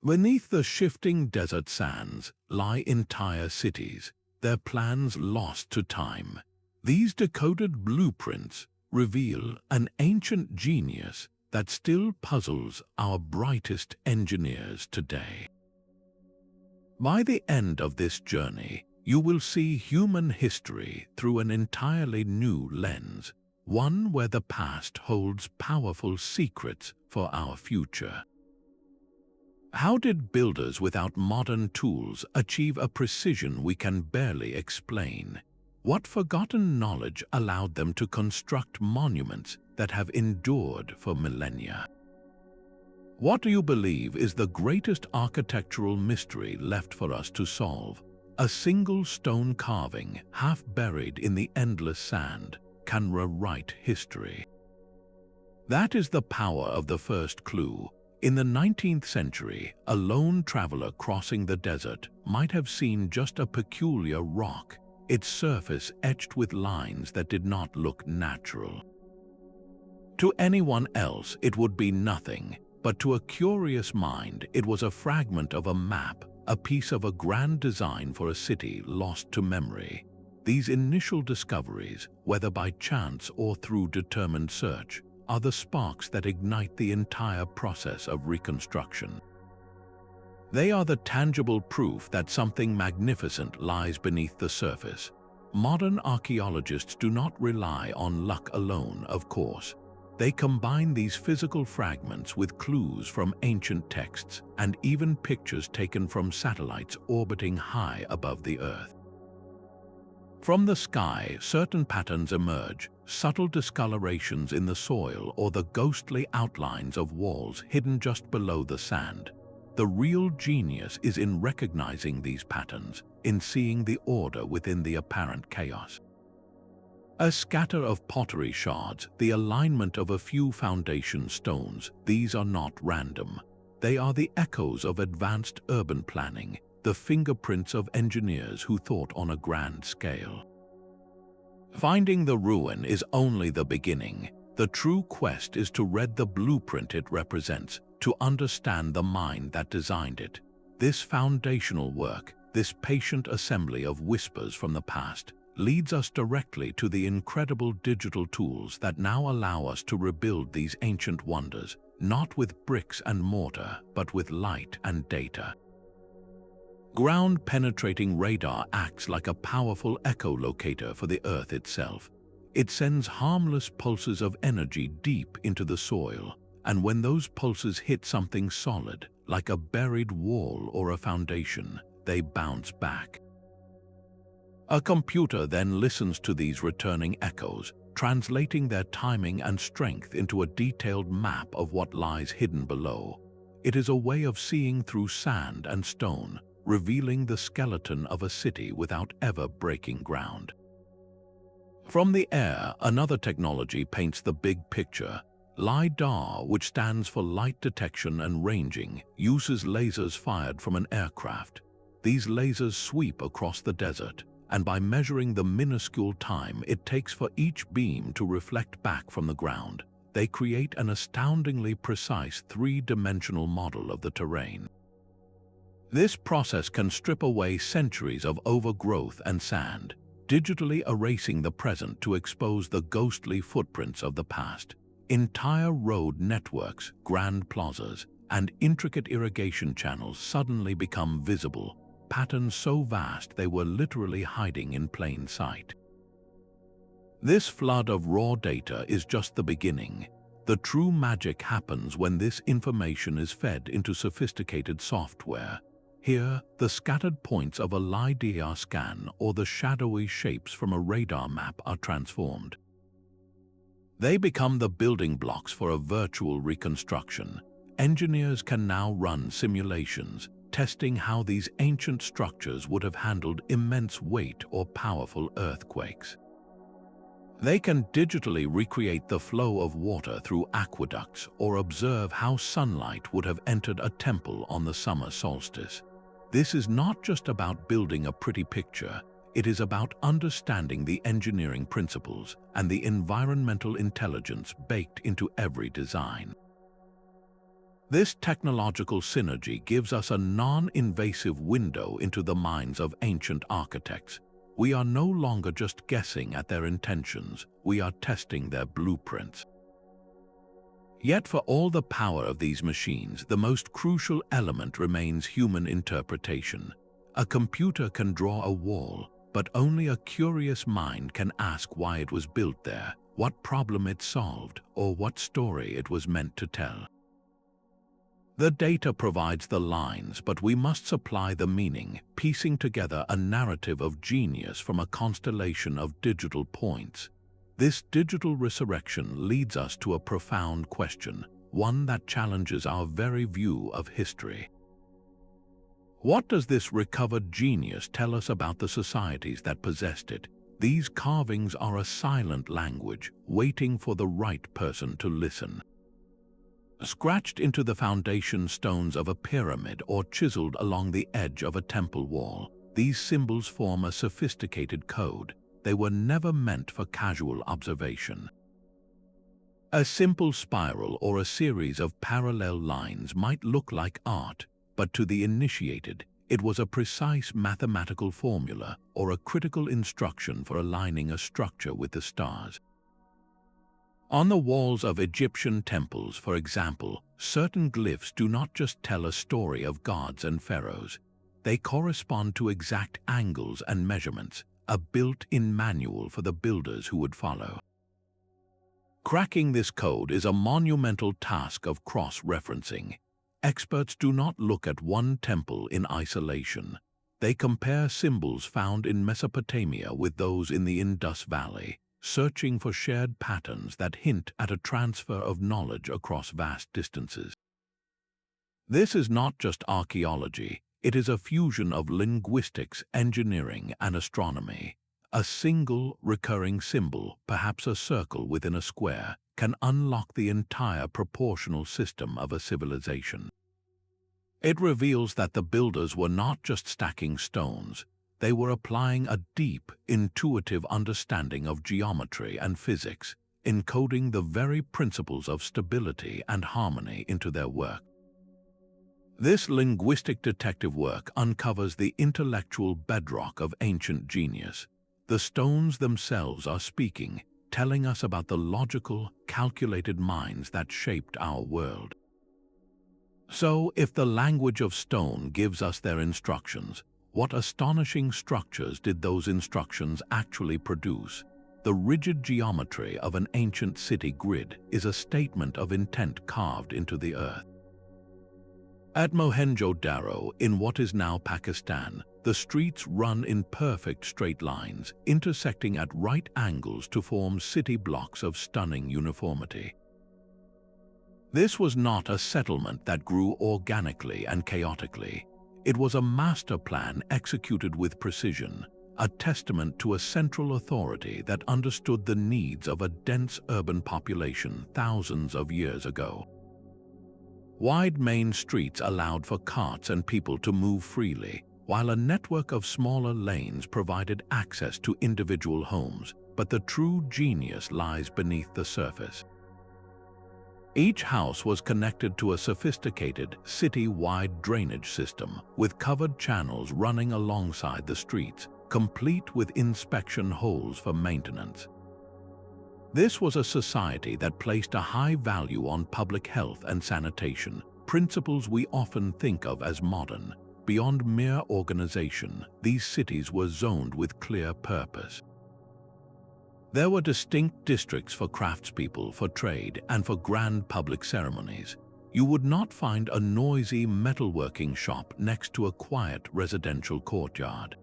Beneath the shifting desert sands lie entire cities, their plans lost to time. These decoded blueprints reveal an ancient genius that still puzzles our brightest engineers today. By the end of this journey, you will see human history through an entirely new lens, one where the past holds powerful secrets for our future. How did builders without modern tools achieve a precision we can barely explain? What forgotten knowledge allowed them to construct monuments that have endured for millennia? What do you believe is the greatest architectural mystery left for us to solve? A single stone carving, half buried in the endless sand, can rewrite history. That is the power of the first clue. In the 19th century, a lone traveler crossing the desert might have seen just a peculiar rock, its surface etched with lines that did not look natural. To anyone else, it would be nothing, but to a curious mind, it was a fragment of a map, a piece of a grand design for a city lost to memory. These initial discoveries, whether by chance or through determined search, are the sparks that ignite the entire process of reconstruction. They are the tangible proof that something magnificent lies beneath the surface. Modern archaeologists do not rely on luck alone, of course. They combine these physical fragments with clues from ancient texts and even pictures taken from satellites orbiting high above the Earth. From the sky, certain patterns emerge, subtle discolorations in the soil or the ghostly outlines of walls hidden just below the sand. The real genius is in recognizing these patterns, in seeing the order within the apparent chaos. A scatter of pottery shards, the alignment of a few foundation stones, these are not random. They are the echoes of advanced urban planning, the fingerprints of engineers who thought on a grand scale. Finding the ruin is only the beginning. The true quest is to read the blueprint it represents, to understand the mind that designed it. This foundational work, this patient assembly of whispers from the past, leads us directly to the incredible digital tools that now allow us to rebuild these ancient wonders, not with bricks and mortar, but with light and data. Ground-penetrating radar acts like a powerful echolocator for the Earth itself. It sends harmless pulses of energy deep into the soil, and when those pulses hit something solid, like a buried wall or a foundation, they bounce back. A computer then listens to these returning echoes, translating their timing and strength into a detailed map of what lies hidden below. It is a way of seeing through sand and stone, revealing the skeleton of a city without ever breaking ground. From the air, another technology paints the big picture. LiDAR, which stands for light detection and ranging, uses lasers fired from an aircraft. These lasers sweep across the desert, and by measuring the minuscule time it takes for each beam to reflect back from the ground, they create an astoundingly precise three-dimensional model of the terrain. This process can strip away centuries of overgrowth and sand, digitally erasing the present to expose the ghostly footprints of the past. Entire road networks, grand plazas, and intricate irrigation channels suddenly become visible, patterns so vast they were literally hiding in plain sight. This flood of raw data is just the beginning. The true magic happens when this information is fed into sophisticated software. Here, the scattered points of a LiDAR scan or the shadowy shapes from a radar map are transformed. They become the building blocks for a virtual reconstruction. Engineers can now run simulations, testing how these ancient structures would have handled immense weight or powerful earthquakes. They can digitally recreate the flow of water through aqueducts or observe how sunlight would have entered a temple on the summer solstice. This is not just about building a pretty picture, it is about understanding the engineering principles and the environmental intelligence baked into every design. This technological synergy gives us a non-invasive window into the minds of ancient architects. We are no longer just guessing at their intentions, we are testing their blueprints. Yet for all the power of these machines, the most crucial element remains human interpretation. A computer can draw a wall, but only a curious mind can ask why it was built there, what problem it solved, or what story it was meant to tell. The data provides the lines, but we must supply the meaning, piecing together a narrative of genius from a constellation of digital points. This digital resurrection leads us to a profound question, one that challenges our very view of history. What does this recovered genius tell us about the societies that possessed it? These carvings are a silent language, waiting for the right person to listen. Scratched into the foundation stones of a pyramid or chiseled along the edge of a temple wall, these symbols form a sophisticated code. They were never meant for casual observation. A simple spiral or a series of parallel lines might look like art, but to the initiated, it was a precise mathematical formula or a critical instruction for aligning a structure with the stars. On the walls of Egyptian temples, for example, certain glyphs do not just tell a story of gods and pharaohs. They correspond to exact angles and measurements, a built-in manual for the builders who would follow. Cracking this code is a monumental task of cross-referencing. Experts do not look at one temple in isolation. They compare symbols found in Mesopotamia with those in the Indus Valley, searching for shared patterns that hint at a transfer of knowledge across vast distances. This is not just archaeology. It is a fusion of linguistics, engineering, and astronomy. A single, recurring symbol, perhaps a circle within a square, can unlock the entire proportional system of a civilization. It reveals that the builders were not just stacking stones. They were applying a deep, intuitive understanding of geometry and physics, encoding the very principles of stability and harmony into their work. This linguistic detective work uncovers the intellectual bedrock of ancient genius. The stones themselves are speaking, telling us about the logical, calculated minds that shaped our world. So, if the language of stone gives us their instructions, what astonishing structures did those instructions actually produce? The rigid geometry of an ancient city grid is a statement of intent carved into the earth. At Mohenjo-Daro, in what is now Pakistan, the streets run in perfect straight lines, intersecting at right angles to form city blocks of stunning uniformity. This was not a settlement that grew organically and chaotically. It was a master plan executed with precision, a testament to a central authority that understood the needs of a dense urban population thousands of years ago. Wide main streets allowed for carts and people to move freely, while a network of smaller lanes provided access to individual homes, but the true genius lies beneath the surface. Each house was connected to a sophisticated, city-wide drainage system, with covered channels running alongside the streets, complete with inspection holes for maintenance. This was a society that placed a high value on public health and sanitation, principles we often think of as modern. Beyond mere organization, these cities were zoned with clear purpose. There were distinct districts for craftspeople, for trade, and for grand public ceremonies. You would not find a noisy metalworking shop next to a quiet residential courtyard.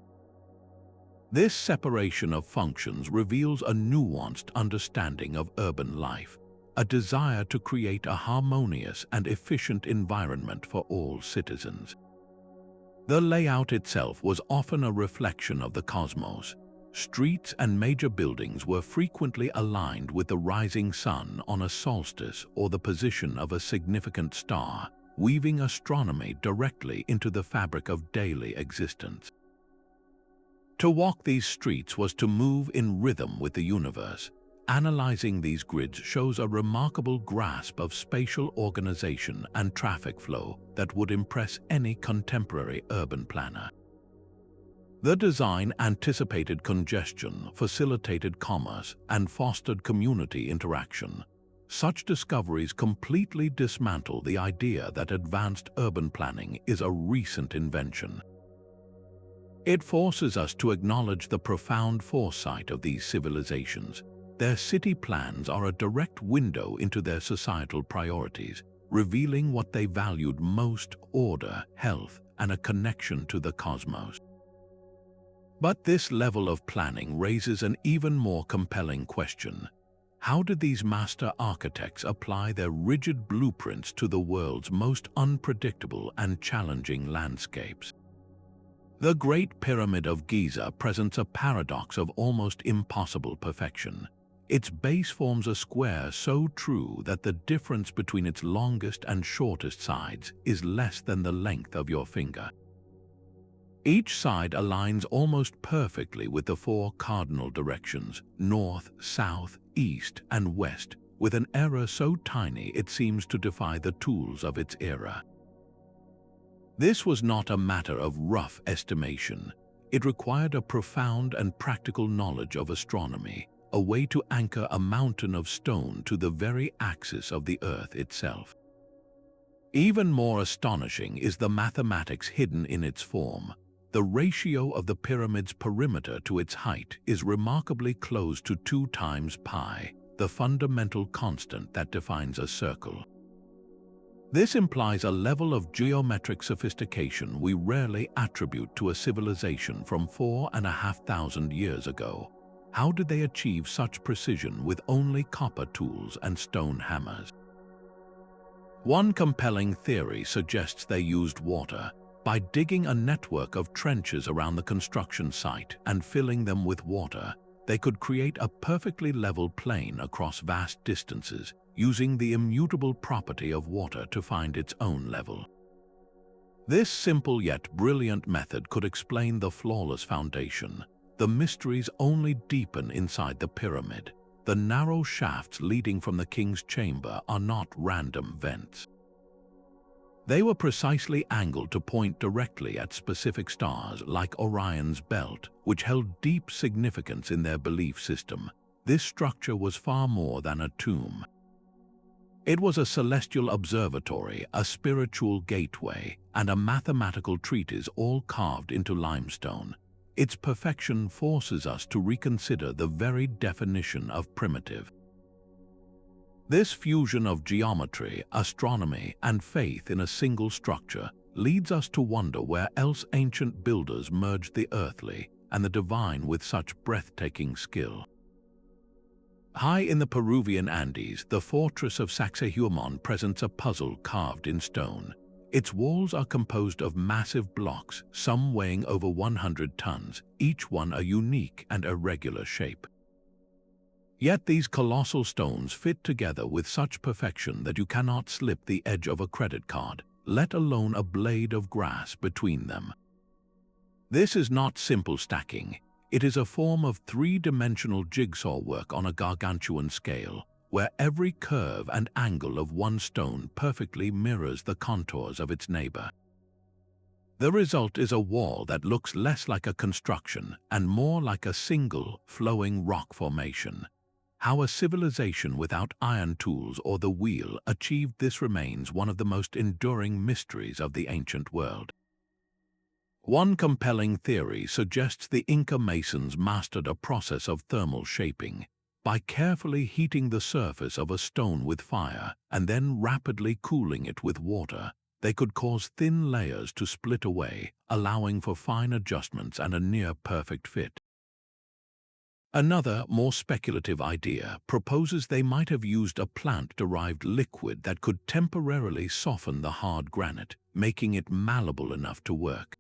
This separation of functions reveals a nuanced understanding of urban life, a desire to create a harmonious and efficient environment for all citizens. The layout itself was often a reflection of the cosmos. Streets and major buildings were frequently aligned with the rising sun on a solstice or the position of a significant star, weaving astronomy directly into the fabric of daily existence. To walk these streets was to move in rhythm with the universe, Analyzing these grids shows a remarkable grasp of spatial organization and traffic flow that would impress any contemporary urban planner. The design anticipated congestion, facilitated commerce, and fostered community interaction. Such discoveries completely dismantle the idea that advanced urban planning is a recent invention. It forces us to acknowledge the profound foresight of these civilizations. Their city plans are a direct window into their societal priorities, revealing what they valued most: order, health, and a connection to the cosmos. But this level of planning raises an even more compelling question. How did these master architects apply their rigid blueprints to the world's most unpredictable and challenging landscapes? The Great Pyramid of Giza presents a paradox of almost impossible perfection. Its base forms a square so true that the difference between its longest and shortest sides is less than the length of your finger. Each side aligns almost perfectly with the four cardinal directions: north, south, east, and west, with an error so tiny it seems to defy the tools of its era. This was not a matter of rough estimation. It required a profound and practical knowledge of astronomy, a way to anchor a mountain of stone to the very axis of the Earth itself. Even more astonishing is the mathematics hidden in its form. The ratio of the pyramid's perimeter to its height is remarkably close to 2 times pi, the fundamental constant that defines a circle. This implies a level of geometric sophistication we rarely attribute to a civilization from 4,500 years ago. How did they achieve such precision with only copper tools and stone hammers? One compelling theory suggests they used water. By digging a network of trenches around the construction site and filling them with water, they could create a perfectly level plain across vast distances, using the immutable property of water to find its own level. This simple yet brilliant method could explain the flawless foundation. The mysteries only deepen inside the pyramid. The narrow shafts leading from the king's chamber are not random vents. They were precisely angled to point directly at specific stars like Orion's belt, which held deep significance in their belief system. This structure was far more than a tomb. It was a celestial observatory, a spiritual gateway, and a mathematical treatise, all carved into limestone. Its perfection forces us to reconsider the very definition of primitive. This fusion of geometry, astronomy, and faith in a single structure leads us to wonder where else ancient builders merged the earthly and the divine with such breathtaking skill. High in the Peruvian Andes, the fortress of Saxehuaman presents a puzzle carved in stone. Its walls are composed of massive blocks, some weighing over 100 tons, each one a unique and irregular shape. Yet these colossal stones fit together with such perfection that you cannot slip the edge of a credit card, let alone a blade of grass between them. This is not simple stacking. It is a form of three-dimensional jigsaw work on a gargantuan scale, where every curve and angle of one stone perfectly mirrors the contours of its neighbor. The result is a wall that looks less like a construction and more like a single, flowing rock formation. How a civilization without iron tools or the wheel achieved this remains one of the most enduring mysteries of the ancient world. One compelling theory suggests the Inca masons mastered a process of thermal shaping. By carefully heating the surface of a stone with fire and then rapidly cooling it with water, they could cause thin layers to split away, allowing for fine adjustments and a near-perfect fit. Another, more speculative idea proposes they might have used a plant-derived liquid that could temporarily soften the hard granite, making it malleable enough to work.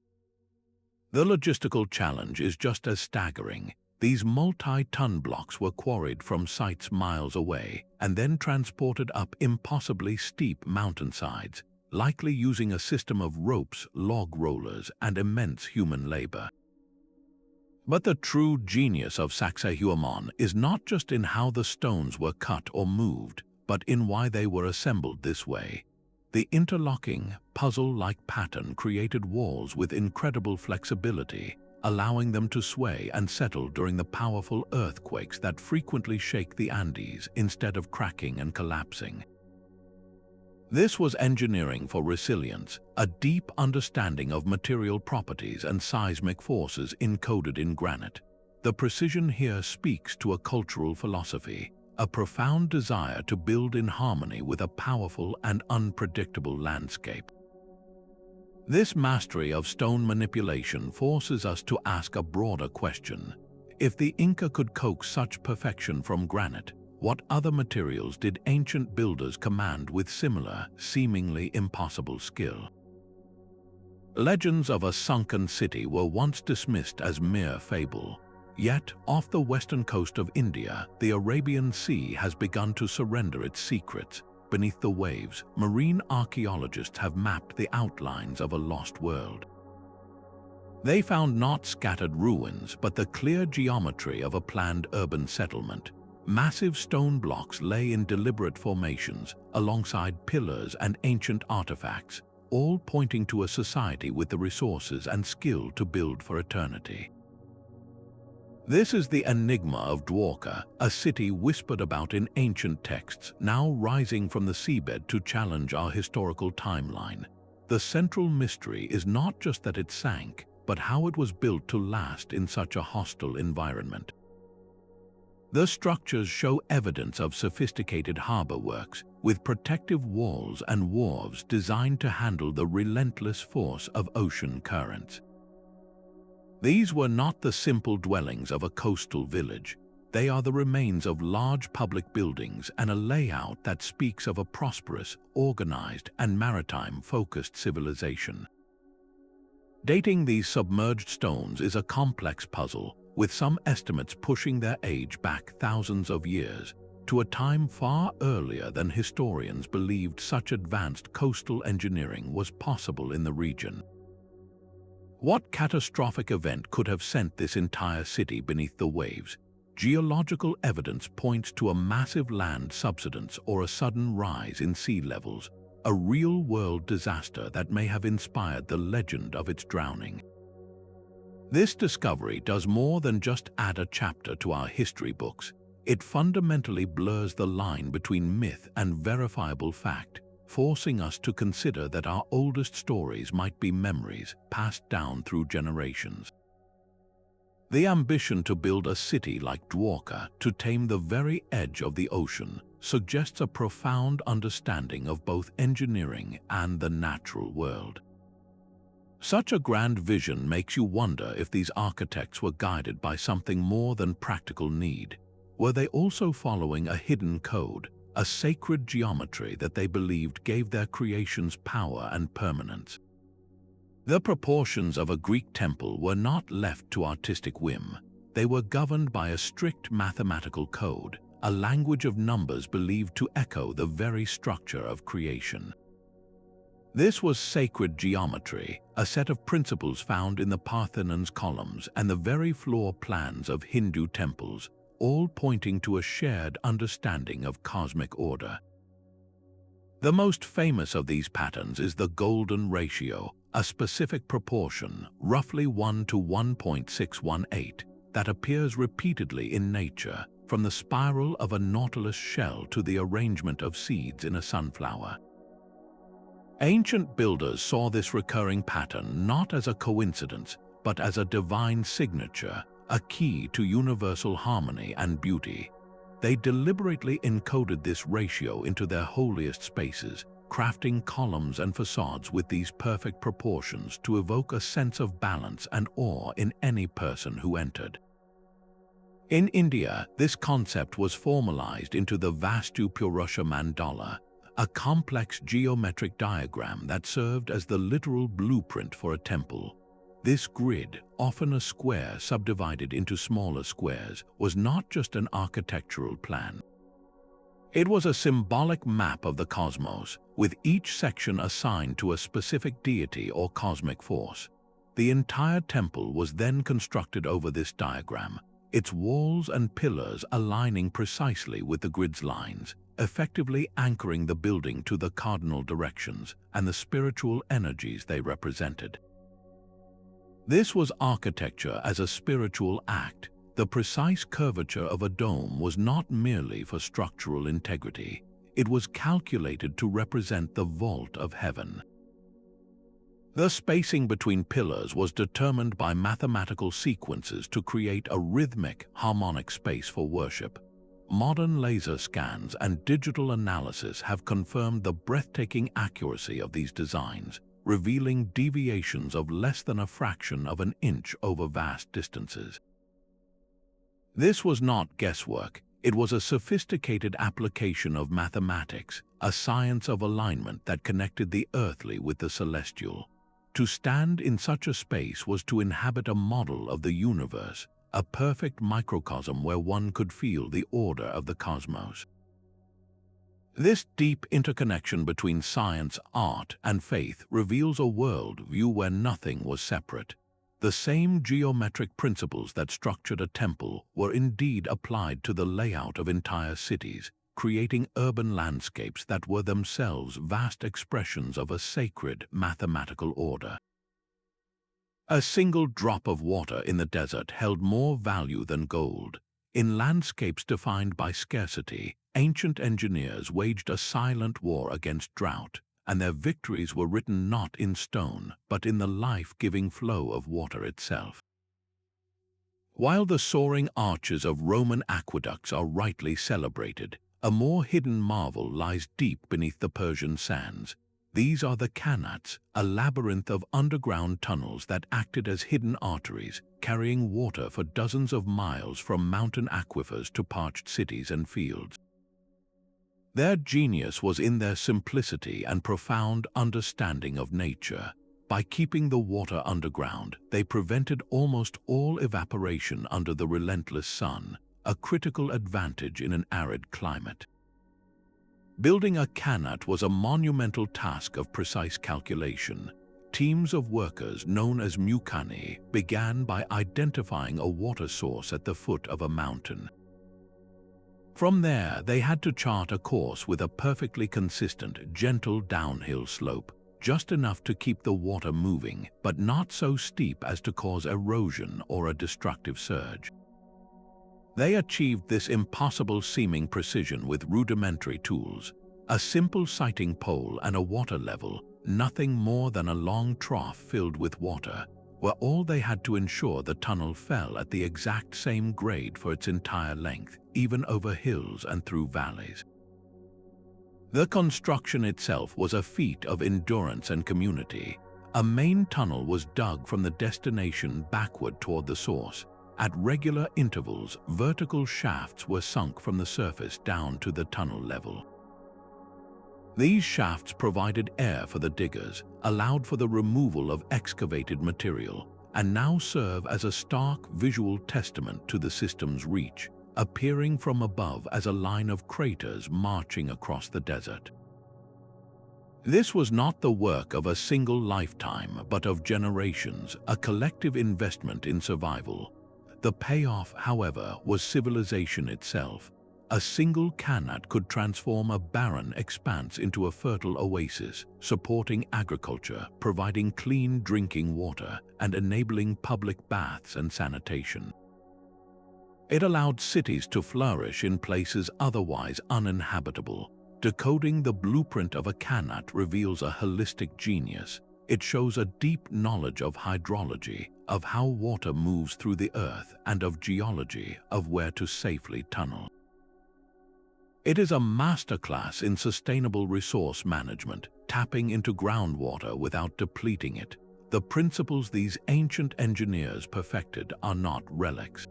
The logistical challenge is just as staggering. These multi-ton blocks were quarried from sites miles away and then transported up impossibly steep mountainsides, likely using a system of ropes, log rollers, and immense human labor. But the true genius of Saxehuaman is not just in how the stones were cut or moved, but in why they were assembled this way. The interlocking, puzzle-like pattern created walls with incredible flexibility, allowing them to sway and settle during the powerful earthquakes that frequently shake the Andes instead of cracking and collapsing. This was engineering for resilience, a deep understanding of material properties and seismic forces encoded in granite. The precision here speaks to a cultural philosophy, a profound desire to build in harmony with a powerful and unpredictable landscape. This mastery of stone manipulation forces us to ask a broader question. If the Inca could coax such perfection from granite, what other materials did ancient builders command with similar, seemingly impossible skill? Legends of a sunken city were once dismissed as mere fable. Yet, off the western coast of India, the Arabian Sea has begun to surrender its secrets. Beneath the waves, marine archaeologists have mapped the outlines of a lost world. They found not scattered ruins, but the clear geometry of a planned urban settlement. Massive stone blocks lay in deliberate formations, alongside pillars and ancient artifacts, all pointing to a society with the resources and skill to build for eternity. This is the enigma of Dwarka, a city whispered about in ancient texts, now rising from the seabed to challenge our historical timeline. The central mystery is not just that it sank, but how it was built to last in such a hostile environment. The structures show evidence of sophisticated harbor works, with protective walls and wharves designed to handle the relentless force of ocean currents. These were not the simple dwellings of a coastal village. They are the remains of large public buildings and a layout that speaks of a prosperous, organized, and maritime-focused civilization. Dating these submerged stones is a complex puzzle, with some estimates pushing their age back thousands of years, to a time far earlier than historians believed such advanced coastal engineering was possible in the region. What catastrophic event could have sent this entire city beneath the waves? Geological evidence points to a massive land subsidence or a sudden rise in sea levels, a real-world disaster that may have inspired the legend of its drowning. This discovery does more than just add a chapter to our history books. It fundamentally blurs the line between myth and verifiable fact, forcing us to consider that our oldest stories might be memories passed down through generations. The ambition to build a city like Dwarka to tame the very edge of the ocean suggests a profound understanding of both engineering and the natural world. Such a grand vision makes you wonder if these architects were guided by something more than practical need. Were they also following a hidden code, a sacred geometry that they believed gave their creations power and permanence? The proportions of a Greek temple were not left to artistic whim. They were governed by a strict mathematical code, a language of numbers believed to echo the very structure of creation. This was sacred geometry, a set of principles found in the Parthenon's columns and the very floor plans of Hindu temples, all pointing to a shared understanding of cosmic order. The most famous of these patterns is the golden ratio, a specific proportion, roughly 1 to 1.618, that appears repeatedly in nature, from the spiral of a nautilus shell to the arrangement of seeds in a sunflower. Ancient builders saw this recurring pattern not as a coincidence, but as a divine signature, a key to universal harmony and beauty. They deliberately encoded this ratio into their holiest spaces, crafting columns and facades with these perfect proportions to evoke a sense of balance and awe in any person who entered. In India, this concept was formalized into the Vastu Purusha Mandala, a complex geometric diagram that served as the literal blueprint for a temple. This grid, often a square subdivided into smaller squares, was not just an architectural plan. It was a symbolic map of the cosmos, with each section assigned to a specific deity or cosmic force. The entire temple was then constructed over this diagram, its walls and pillars aligning precisely with the grid's lines, effectively anchoring the building to the cardinal directions and the spiritual energies they represented. This was architecture as a spiritual act. The precise curvature of a dome was not merely for structural integrity. It was calculated to represent the vault of heaven. The spacing between pillars was determined by mathematical sequences to create a rhythmic, harmonic space for worship. Modern laser scans and digital analysis have confirmed the breathtaking accuracy of these designs, revealing deviations of less than a fraction of an inch over vast distances. This was not guesswork. It was a sophisticated application of mathematics, a science of alignment that connected the earthly with the celestial. To stand in such a space was to inhabit a model of the universe, a perfect microcosm where one could feel the order of the cosmos. This deep interconnection between science, art, and faith reveals a world view where nothing was separate. The same geometric principles that structured a temple were indeed applied to the layout of entire cities, creating urban landscapes that were themselves vast expressions of a sacred mathematical order. A single drop of water in the desert held more value than gold. In landscapes defined by scarcity, ancient engineers waged a silent war against drought, and their victories were written not in stone, but in the life-giving flow of water itself. While the soaring arches of Roman aqueducts are rightly celebrated, a more hidden marvel lies deep beneath the Persian sands. These are the Qanats, a labyrinth of underground tunnels that acted as hidden arteries, carrying water for dozens of miles from mountain aquifers to parched cities and fields. Their genius was in their simplicity and profound understanding of nature. By keeping the water underground, they prevented almost all evaporation under the relentless sun, a critical advantage in an arid climate. Building a Qanat was a monumental task of precise calculation. Teams of workers, known as Mukani, began by identifying a water source at the foot of a mountain. From there, they had to chart a course with a perfectly consistent, gentle downhill slope, just enough to keep the water moving, but not so steep as to cause erosion or a destructive surge. They achieved this impossible-seeming precision with rudimentary tools, a simple sighting pole and a water level, nothing more than a long trough filled with water, were all they had to ensure the tunnel fell at the exact same grade for its entire length, even over hills and through valleys. The construction itself was a feat of endurance and community. A main tunnel was dug from the destination backward toward the source. At regular intervals, vertical shafts were sunk from the surface down to the tunnel level. These shafts provided air for the diggers, allowed for the removal of excavated material, and now serve as a stark visual testament to the system's reach, appearing from above as a line of craters marching across the desert. This was not the work of a single lifetime, but of generations, a collective investment in survival. The payoff, however, was civilization itself. A single Qanat could transform a barren expanse into a fertile oasis, supporting agriculture, providing clean drinking water, and enabling public baths and sanitation. It allowed cities to flourish in places otherwise uninhabitable. Decoding the blueprint of a Qanat reveals a holistic genius. It shows a deep knowledge of hydrology, of how water moves through the earth, and of geology, of where to safely tunnel. It is a masterclass in sustainable resource management, tapping into groundwater without depleting it. The principles these ancient engineers perfected are not relics.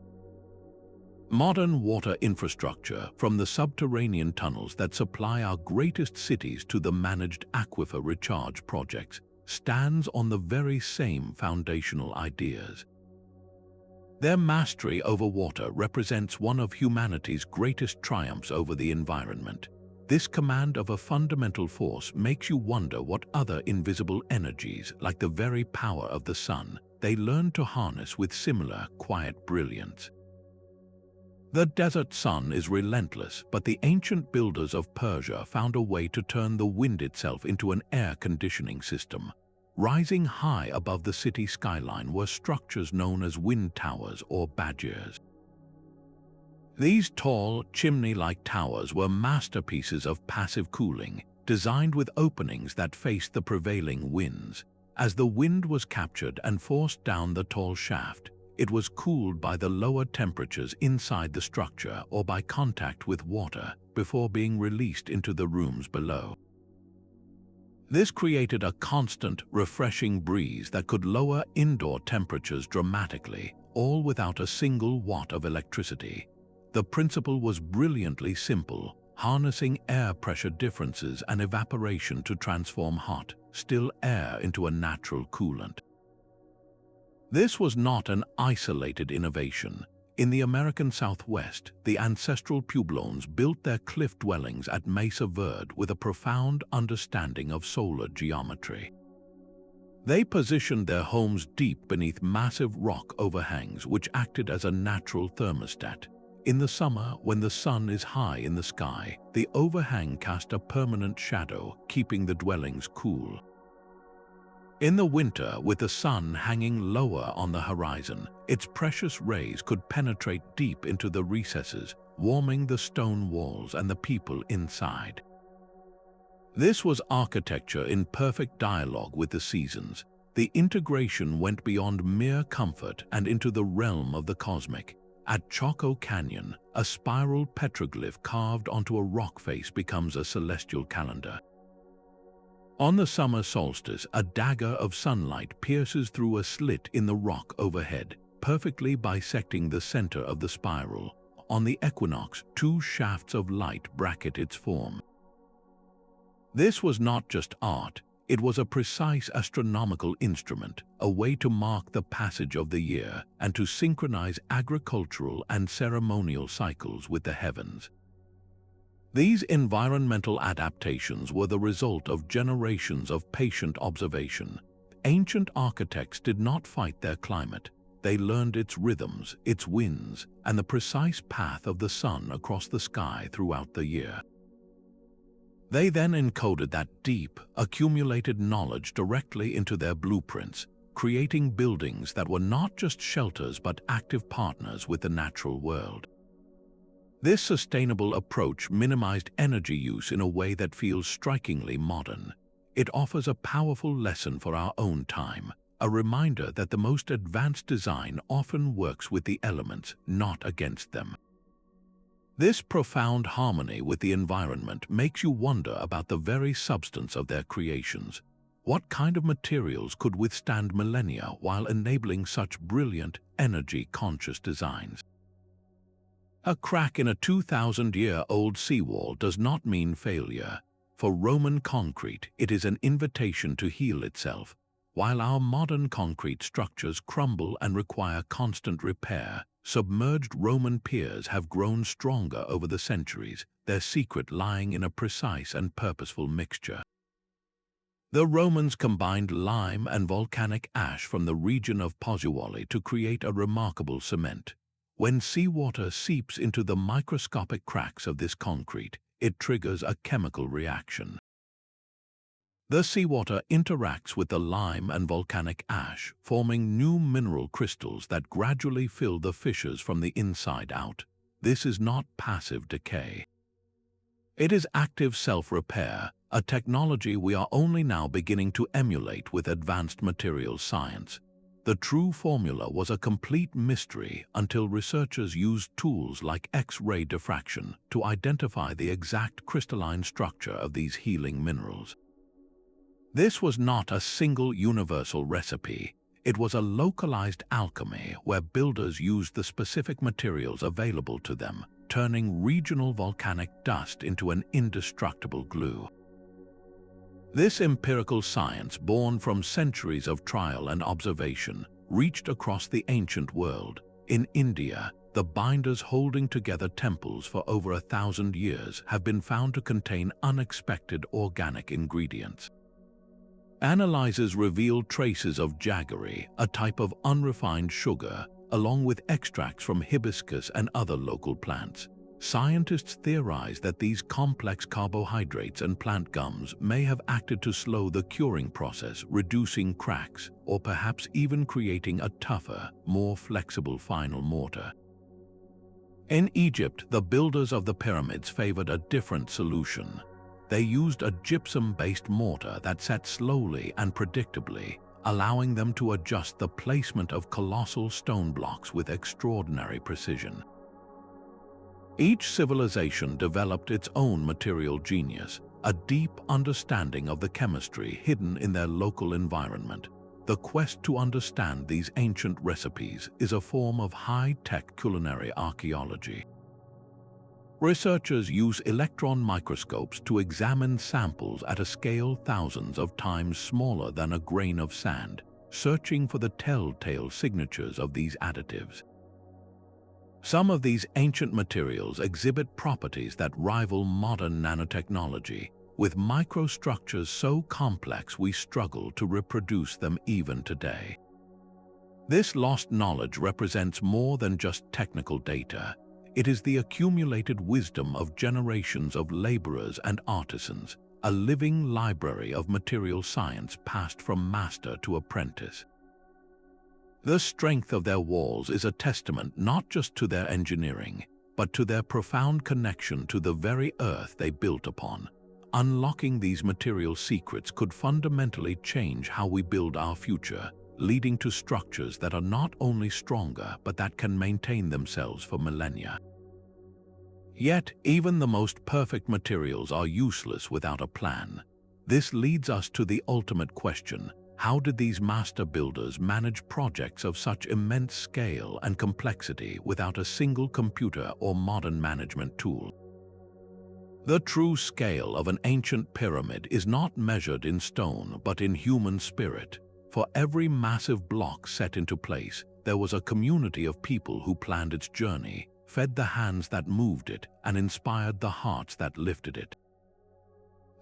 Modern water infrastructure, from the subterranean tunnels that supply our greatest cities to the managed aquifer recharge projects, stands on the very same foundational ideas. Their mastery over water represents one of humanity's greatest triumphs over the environment. This command of a fundamental force makes you wonder what other invisible energies, like the very power of the sun, they learned to harness with similar quiet brilliance. The desert sun is relentless, but the ancient builders of Persia found a way to turn the wind itself into an air conditioning system. Rising high above the city skyline were structures known as wind towers or badgers. These tall, chimney-like towers were masterpieces of passive cooling, designed with openings that faced the prevailing winds. As the wind was captured and forced down the tall shaft, it was cooled by the lower temperatures inside the structure or by contact with water before being released into the rooms below. This created a constant, refreshing breeze that could lower indoor temperatures dramatically, all without a single watt of electricity. The principle was brilliantly simple, harnessing air pressure differences and evaporation to transform hot, still air into a natural coolant. This was not an isolated innovation. In the American Southwest, the ancestral Pueblones built their cliff dwellings at Mesa Verde with a profound understanding of solar geometry. They positioned their homes deep beneath massive rock overhangs which acted as a natural thermostat. In the summer, when the sun is high in the sky, the overhang cast a permanent shadow, keeping the dwellings cool. In the winter, with the sun hanging lower on the horizon, its precious rays could penetrate deep into the recesses, warming the stone walls and the people inside. This was architecture in perfect dialogue with the seasons. The integration went beyond mere comfort and into the realm of the cosmic. At Chaco Canyon, a spiral petroglyph carved onto a rock face becomes a celestial calendar. On the summer solstice, a dagger of sunlight pierces through a slit in the rock overhead, perfectly bisecting the center of the spiral. On the equinox, two shafts of light bracket its form. This was not just art, it was a precise astronomical instrument, a way to mark the passage of the year and to synchronize agricultural and ceremonial cycles with the heavens. These environmental adaptations were the result of generations of patient observation. Ancient architects did not fight their climate. They learned its rhythms, its winds, and the precise path of the sun across the sky throughout the year. They then encoded that deep, accumulated knowledge directly into their blueprints, creating buildings that were not just shelters but active partners with the natural world. This sustainable approach minimized energy use in a way that feels strikingly modern. It offers a powerful lesson for our own time, a reminder that the most advanced design often works with the elements, not against them. This profound harmony with the environment makes you wonder about the very substance of their creations. What kind of materials could withstand millennia while enabling such brilliant, energy-conscious designs? A crack in a 2,000-year-old seawall does not mean failure. For Roman concrete, it is an invitation to heal itself. While our modern concrete structures crumble and require constant repair, submerged Roman piers have grown stronger over the centuries, their secret lying in a precise and purposeful mixture. The Romans combined lime and volcanic ash from the region of Pozzuoli to create a remarkable cement. When seawater seeps into the microscopic cracks of this concrete, it triggers a chemical reaction. The seawater interacts with the lime and volcanic ash, forming new mineral crystals that gradually fill the fissures from the inside out. This is not passive decay. It is active self-repair, a technology we are only now beginning to emulate with advanced materials science. The true formula was a complete mystery until researchers used tools like X-ray diffraction to identify the exact crystalline structure of these healing minerals. This was not a single universal recipe. It was a localized alchemy where builders used the specific materials available to them, turning regional volcanic dust into an indestructible glue. This empirical science, born from centuries of trial and observation, reached across the ancient world. In India, the binders holding together temples for over 1,000 years have been found to contain unexpected organic ingredients. Analyses reveal traces of jaggery, a type of unrefined sugar, along with extracts from hibiscus and other local plants. Scientists theorize that these complex carbohydrates and plant gums may have acted to slow the curing process, reducing cracks, or perhaps even creating a tougher, more flexible final mortar. In Egypt, the builders of the pyramids favored a different solution. They used a gypsum-based mortar that set slowly and predictably, allowing them to adjust the placement of colossal stone blocks with extraordinary precision. Each civilization developed its own material genius, a deep understanding of the chemistry hidden in their local environment. The quest to understand these ancient recipes is a form of high-tech culinary archaeology. Researchers use electron microscopes to examine samples at a scale thousands of times smaller than a grain of sand, searching for the telltale signatures of these additives. Some of these ancient materials exhibit properties that rival modern nanotechnology, with microstructures so complex we struggle to reproduce them even today. This lost knowledge represents more than just technical data. It is the accumulated wisdom of generations of laborers and artisans, a living library of material science passed from master to apprentice. The strength of their walls is a testament not just to their engineering, but to their profound connection to the very earth they built upon. Unlocking these material secrets could fundamentally change how we build our future, leading to structures that are not only stronger but that can maintain themselves for millennia. Yet, even the most perfect materials are useless without a plan. This leads us to the ultimate question: how did these master builders manage projects of such immense scale and complexity without a single computer or modern management tool? The true scale of an ancient pyramid is not measured in stone but in human spirit. For every massive block set into place, there was a community of people who planned its journey, fed the hands that moved it, and inspired the hearts that lifted it.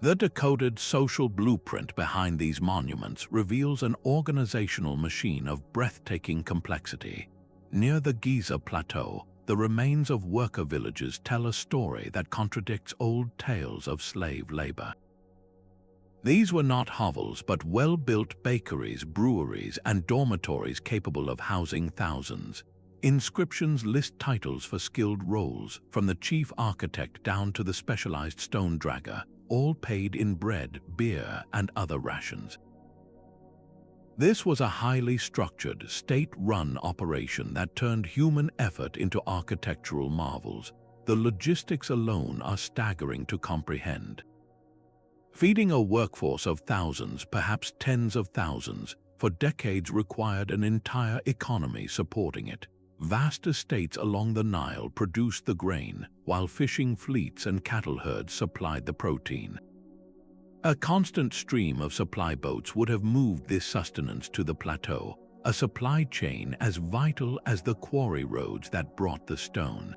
The decoded social blueprint behind these monuments reveals an organizational machine of breathtaking complexity. Near the Giza Plateau, the remains of worker villages tell a story that contradicts old tales of slave labor. These were not hovels but well-built bakeries, breweries, and dormitories capable of housing thousands. Inscriptions list titles for skilled roles, from the chief architect down to the specialized stone dragger, all paid in bread, beer, and other rations. This was a highly structured, state-run operation that turned human effort into architectural marvels. The logistics alone are staggering to comprehend. Feeding a workforce of thousands, perhaps tens of thousands, for decades required an entire economy supporting it. Vast estates along the Nile produced the grain, while fishing fleets and cattle herds supplied the protein. A constant stream of supply boats would have moved this sustenance to the plateau, a supply chain as vital as the quarry roads that brought the stone.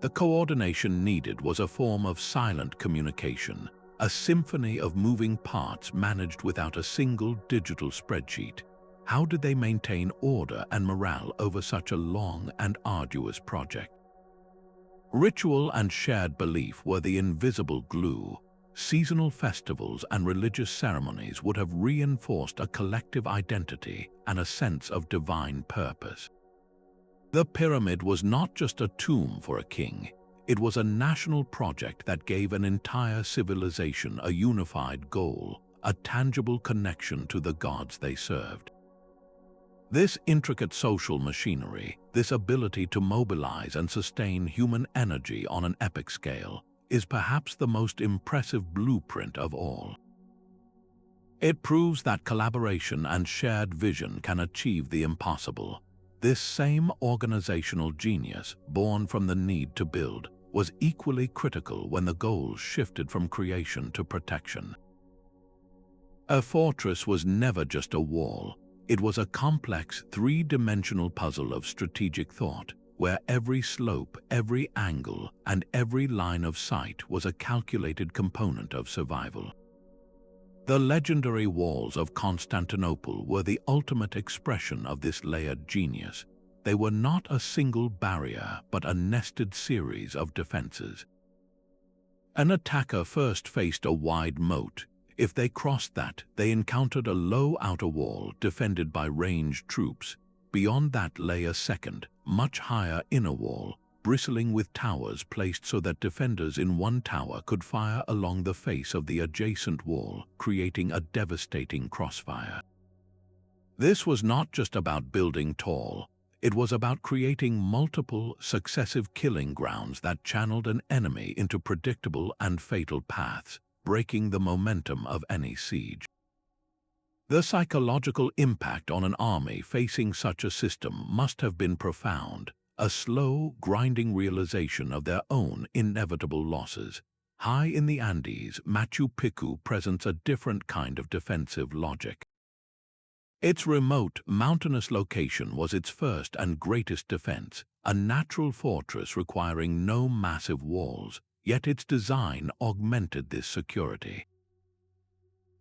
The coordination needed was a form of silent communication, a symphony of moving parts managed without a single digital spreadsheet. How did they maintain order and morale over such a long and arduous project? Ritual and shared belief were the invisible glue. Seasonal festivals and religious ceremonies would have reinforced a collective identity and a sense of divine purpose. The pyramid was not just a tomb for a king. It was a national project that gave an entire civilization a unified goal, a tangible connection to the gods they served. This intricate social machinery, this ability to mobilize and sustain human energy on an epic scale, is perhaps the most impressive blueprint of all. It proves that collaboration and shared vision can achieve the impossible. This same organizational genius, born from the need to build, was equally critical when the goals shifted from creation to protection. A fortress was never just a wall. It was a complex, three-dimensional puzzle of strategic thought, where every slope, every angle, and every line of sight was a calculated component of survival. The legendary walls of Constantinople were the ultimate expression of this layered genius. They were not a single barrier, but a nested series of defenses. An attacker first faced a wide moat. If they crossed that, they encountered a low outer wall defended by ranged troops. Beyond that lay a second, much higher inner wall, bristling with towers placed so that defenders in one tower could fire along the face of the adjacent wall, creating a devastating crossfire. This was not just about building tall. It was about creating multiple, successive killing grounds that channeled an enemy into predictable and fatal paths, breaking the momentum of any siege. The psychological impact on an army facing such a system must have been profound, a slow, grinding realization of their own inevitable losses. High in the Andes, Machu Picchu presents a different kind of defensive logic. Its remote, mountainous location was its first and greatest defense, a natural fortress requiring no massive walls, yet its design augmented this security.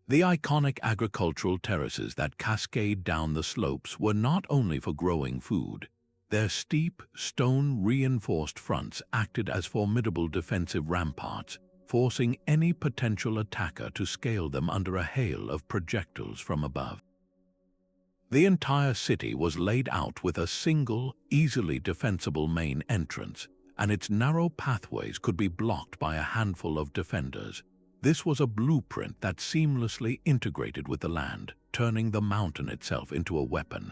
The iconic agricultural terraces that cascade down the slopes were not only for growing food. Their steep, stone-reinforced fronts acted as formidable defensive ramparts, forcing any potential attacker to scale them under a hail of projectiles from above. The entire city was laid out with a single, easily defensible main entrance, and its narrow pathways could be blocked by a handful of defenders. This was a blueprint that seamlessly integrated with the land, turning the mountain itself into a weapon.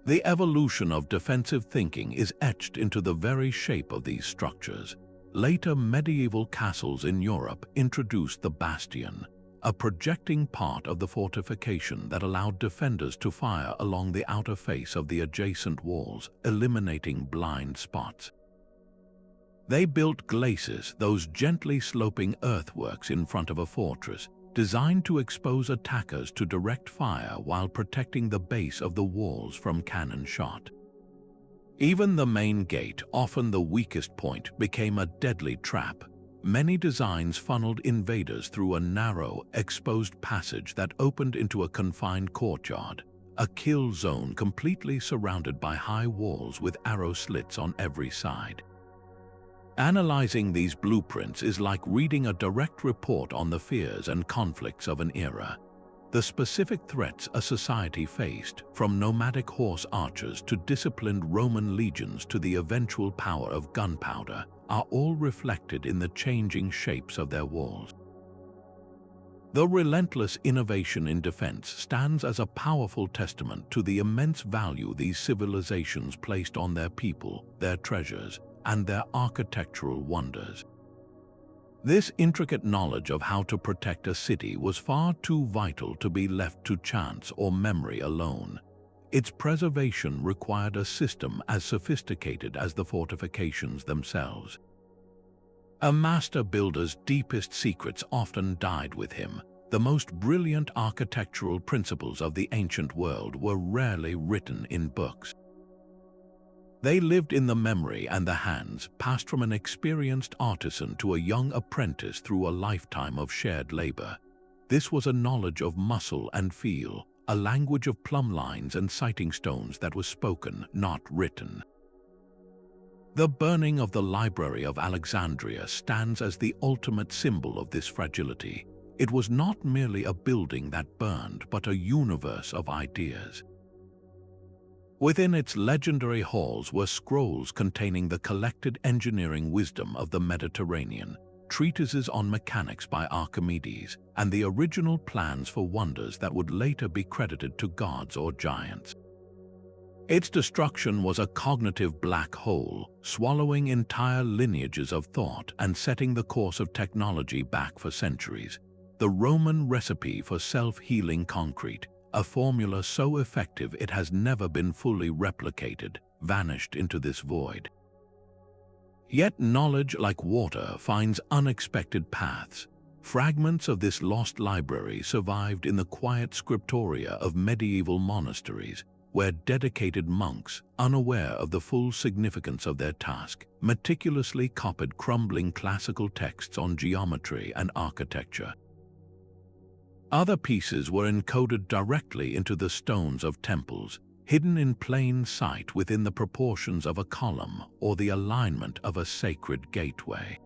The evolution of defensive thinking is etched into the very shape of these structures. Later medieval castles in Europe introduced the bastion, a projecting part of the fortification that allowed defenders to fire along the outer face of the adjacent walls, eliminating blind spots. They built glacis, those gently sloping earthworks in front of a fortress, designed to expose attackers to direct fire while protecting the base of the walls from cannon shot. Even the main gate, often the weakest point, became a deadly trap. Many designs funneled invaders through a narrow, exposed passage that opened into a confined courtyard, a kill zone completely surrounded by high walls with arrow slits on every side. Analyzing these blueprints is like reading a direct report on the fears and conflicts of an era. The specific threats a society faced, from nomadic horse archers to disciplined Roman legions to the eventual power of gunpowder, are all reflected in the changing shapes of their walls. The relentless innovation in defense stands as a powerful testament to the immense value these civilizations placed on their people, their treasures, and their architectural wonders. This intricate knowledge of how to protect a city was far too vital to be left to chance or memory alone. Its preservation required a system as sophisticated as the fortifications themselves. A master builder's deepest secrets often died with him. The most brilliant architectural principles of the ancient world were rarely written in books. They lived in the memory and the hands, passed from an experienced artisan to a young apprentice through a lifetime of shared labor. This was a knowledge of muscle and feel, a language of plumb lines and sighting stones that was spoken, not written. The burning of the Library of Alexandria stands as the ultimate symbol of this fragility. It was not merely a building that burned, but a universe of ideas. Within its legendary halls were scrolls containing the collected engineering wisdom of the Mediterranean, treatises on mechanics by Archimedes, and the original plans for wonders that would later be credited to gods or giants. Its destruction was a cognitive black hole, swallowing entire lineages of thought and setting the course of technology back for centuries. The Roman recipe for self-healing concrete, a formula so effective it has never been fully replicated, vanished into this void. Yet knowledge, like water, finds unexpected paths. Fragments of this lost library survived in the quiet scriptoria of medieval monasteries, where dedicated monks, unaware of the full significance of their task, meticulously copied crumbling classical texts on geometry and architecture. Other pieces were encoded directly into the stones of temples, hidden in plain sight within the proportions of a column or the alignment of a sacred gateway.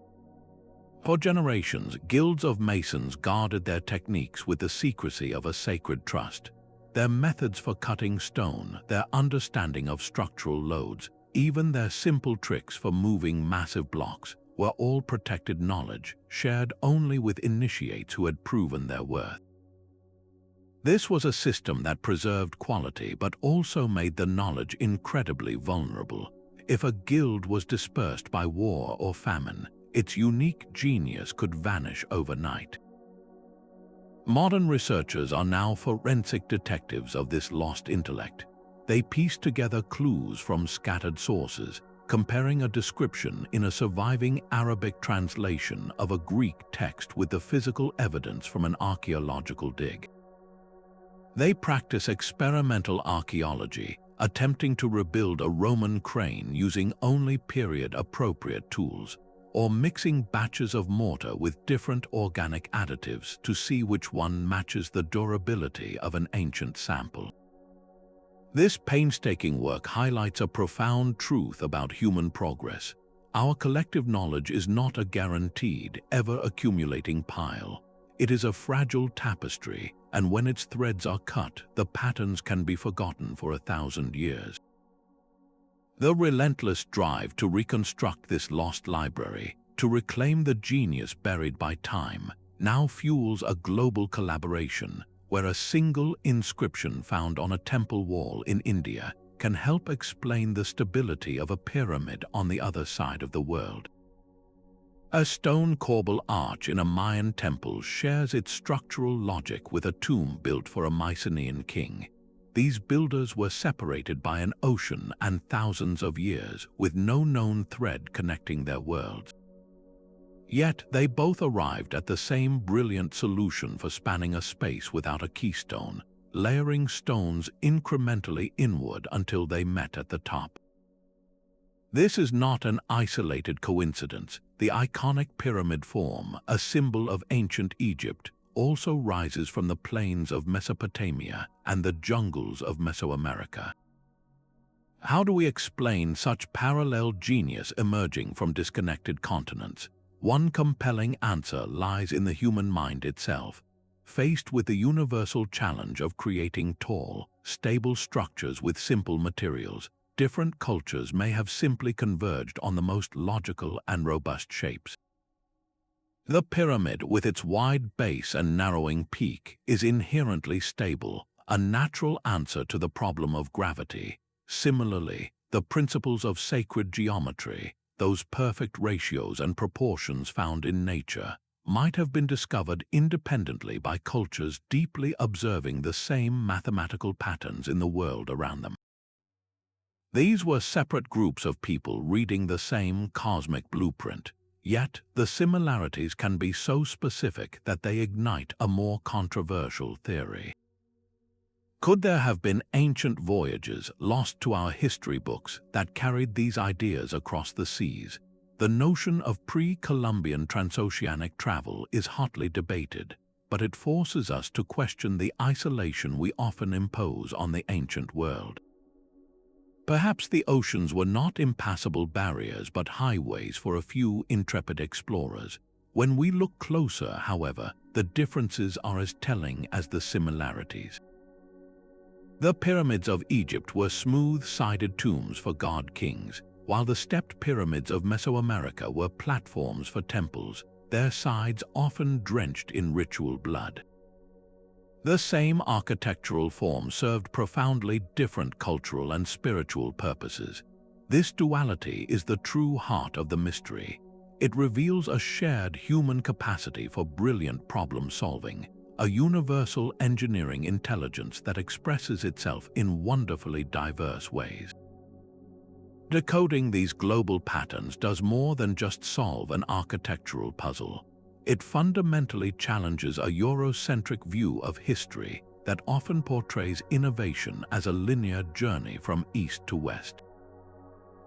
For generations, guilds of masons guarded their techniques with the secrecy of a sacred trust. Their methods for cutting stone, their understanding of structural loads, even their simple tricks for moving massive blocks, were all protected knowledge, shared only with initiates who had proven their worth. This was a system that preserved quality but also made the knowledge incredibly vulnerable. If a guild was dispersed by war or famine, its unique genius could vanish overnight. Modern researchers are now forensic detectives of this lost intellect. They piece together clues from scattered sources, comparing a description in a surviving Arabic translation of a Greek text with the physical evidence from an archaeological dig. They practice experimental archaeology, attempting to rebuild a Roman crane using only period-appropriate tools, or mixing batches of mortar with different organic additives to see which one matches the durability of an ancient sample. This painstaking work highlights a profound truth about human progress. Our collective knowledge is not a guaranteed, ever-accumulating pile. It is a fragile tapestry, and when its threads are cut, the patterns can be forgotten for 1,000 years. The relentless drive to reconstruct this lost library, to reclaim the genius buried by time, now fuels a global collaboration where a single inscription found on a temple wall in India can help explain the stability of a pyramid on the other side of the world. A stone corbel arch in a Mayan temple shares its structural logic with a tomb built for a Mycenaean king. These builders were separated by an ocean and thousands of years, with no known thread connecting their worlds. Yet they both arrived at the same brilliant solution for spanning a space without a keystone, layering stones incrementally inward until they met at the top. This is not an isolated coincidence. The iconic pyramid form, a symbol of ancient Egypt, also rises from the plains of Mesopotamia and the jungles of Mesoamerica. How do we explain such parallel genius emerging from disconnected continents? One compelling answer lies in the human mind itself. Faced with the universal challenge of creating tall, stable structures with simple materials, different cultures may have simply converged on the most logical and robust shapes. The pyramid, with its wide base and narrowing peak, is inherently stable, a natural answer to the problem of gravity. Similarly, the principles of sacred geometry, those perfect ratios and proportions found in nature, might have been discovered independently by cultures deeply observing the same mathematical patterns in the world around them. These were separate groups of people reading the same cosmic blueprint. Yet, the similarities can be so specific that they ignite a more controversial theory. Could there have been ancient voyages lost to our history books that carried these ideas across the seas? The notion of pre-Columbian transoceanic travel is hotly debated, but it forces us to question the isolation we often impose on the ancient world. Perhaps the oceans were not impassable barriers but highways for a few intrepid explorers. When we look closer, however, the differences are as telling as the similarities. The pyramids of Egypt were smooth-sided tombs for god-kings, while the stepped pyramids of Mesoamerica were platforms for temples, their sides often drenched in ritual blood. The same architectural form served profoundly different cultural and spiritual purposes. This duality is the true heart of the mystery. It reveals a shared human capacity for brilliant problem-solving, a universal engineering intelligence that expresses itself in wonderfully diverse ways. Decoding these global patterns does more than just solve an architectural puzzle. It fundamentally challenges a Eurocentric view of history, that often portrays innovation as a linear journey from east to west.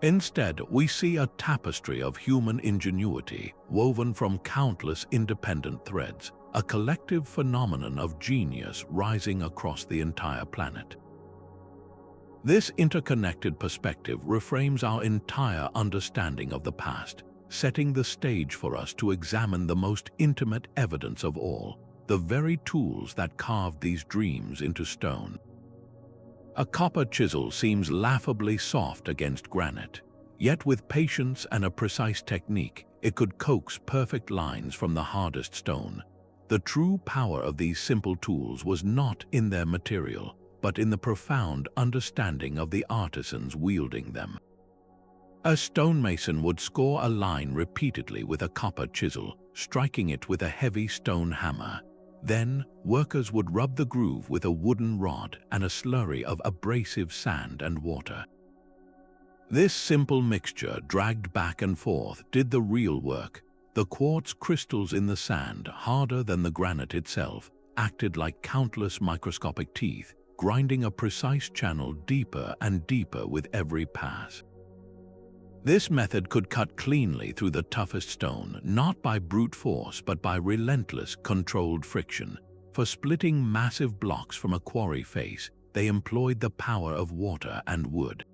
Instead, we see a tapestry of human ingenuity woven from countless independent threads, a collective phenomenon of genius rising across the entire planet. This interconnected perspective reframes our entire understanding of the past, setting the stage for us to examine the most intimate evidence of all, the very tools that carved these dreams into stone. A copper chisel seems laughably soft against granite, yet with patience and a precise technique, it could coax perfect lines from the hardest stone. The true power of these simple tools was not in their material, but in the profound understanding of the artisans wielding them. A stonemason would score a line repeatedly with a copper chisel, striking it with a heavy stone hammer. Then, workers would rub the groove with a wooden rod and a slurry of abrasive sand and water. This simple mixture, dragged back and forth, did the real work. The quartz crystals in the sand, harder than the granite itself, acted like countless microscopic teeth, grinding a precise channel deeper and deeper with every pass. This method could cut cleanly through the toughest stone, not by brute force but by relentless, controlled friction. For splitting massive blocks from a quarry face, they employed the power of water and wood.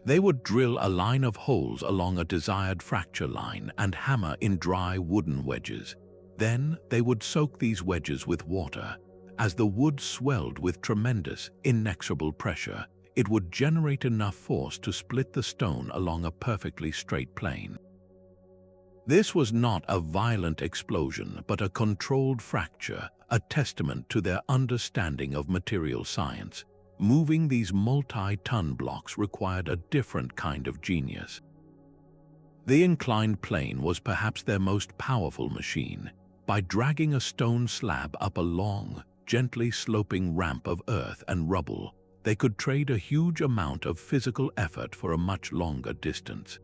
They would drill a line of holes along a desired fracture line and hammer in dry wooden wedges. Then they would soak these wedges with water. As the wood swelled with tremendous, inexorable pressure, it would generate enough force to split the stone along a perfectly straight plane. This was not a violent explosion, but a controlled fracture, a testament to their understanding of material science. Moving these multi-ton blocks required a different kind of genius. The inclined plane was perhaps their most powerful machine. By dragging a stone slab up a long, gently sloping ramp of earth and rubble, they could trade a huge amount of physical effort for a much longer distance.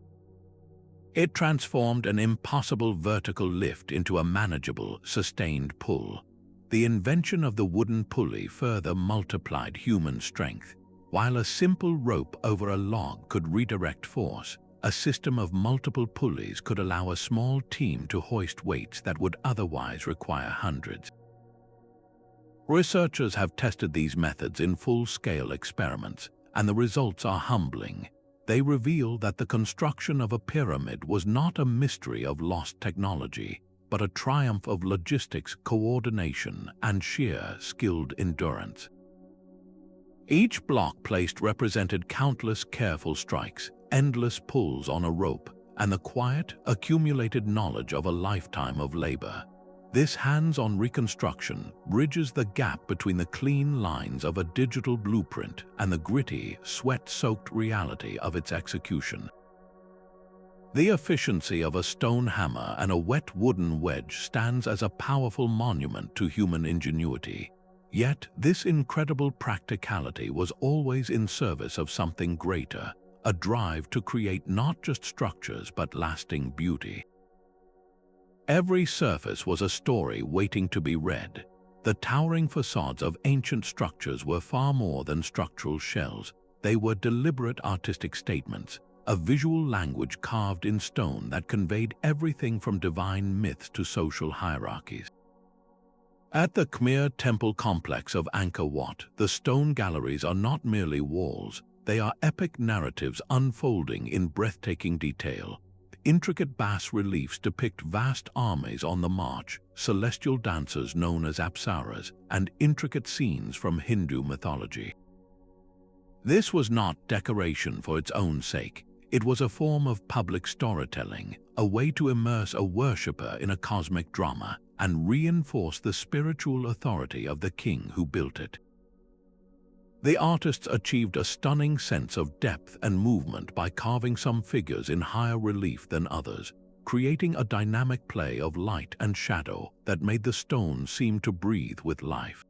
It transformed an impossible vertical lift into a manageable, sustained pull. The invention of the wooden pulley further multiplied human strength. While a simple rope over a log could redirect force, a system of multiple pulleys could allow a small team to hoist weights that would otherwise require hundreds. Researchers have tested these methods in full-scale experiments, and the results are humbling. They reveal that the construction of a pyramid was not a mystery of lost technology, but a triumph of logistics, coordination, and sheer skilled endurance. Each block placed represented countless careful strikes, endless pulls on a rope, and the quiet, accumulated knowledge of a lifetime of labor. This hands-on reconstruction bridges the gap between the clean lines of a digital blueprint and the gritty, sweat-soaked reality of its execution. The efficiency of a stone hammer and a wet wooden wedge stands as a powerful monument to human ingenuity. Yet, this incredible practicality was always in service of something greater, a drive to create not just structures but lasting beauty. Every surface was a story waiting to be read. The towering facades of ancient structures were far more than structural shells. They were deliberate artistic statements, a visual language carved in stone that conveyed everything from divine myths to social hierarchies. At the Khmer temple complex of Angkor Wat, the stone galleries are not merely walls, they are epic narratives unfolding in breathtaking detail. Intricate bas-reliefs depict vast armies on the march, celestial dancers known as apsaras, and intricate scenes from Hindu mythology. This was not decoration for its own sake. It was a form of public storytelling, a way to immerse a worshipper in a cosmic drama and reinforce the spiritual authority of the king who built it. The artists achieved a stunning sense of depth and movement by carving some figures in higher relief than others, creating a dynamic play of light and shadow that made the stone seem to breathe with life.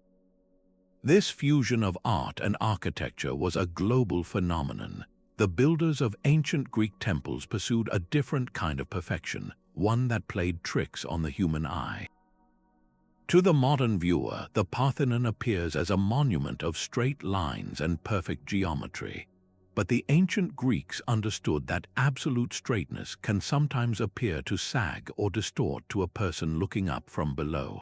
This fusion of art and architecture was a global phenomenon. The builders of ancient Greek temples pursued a different kind of perfection, one that played tricks on the human eye. To the modern viewer, the Parthenon appears as a monument of straight lines and perfect geometry. But the ancient Greeks understood that absolute straightness can sometimes appear to sag or distort to a person looking up from below.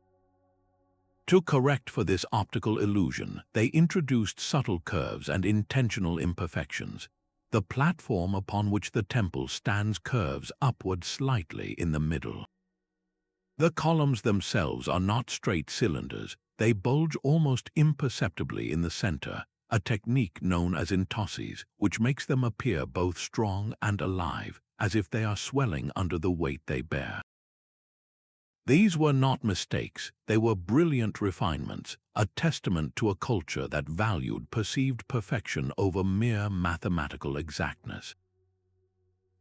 To correct for this optical illusion, they introduced subtle curves and intentional imperfections. The platform upon which the temple stands curves upward slightly in the middle. The columns themselves are not straight cylinders, they bulge almost imperceptibly in the center, a technique known as intosses, which makes them appear both strong and alive, as if they are swelling under the weight they bear. These were not mistakes, they were brilliant refinements, a testament to a culture that valued perceived perfection over mere mathematical exactness.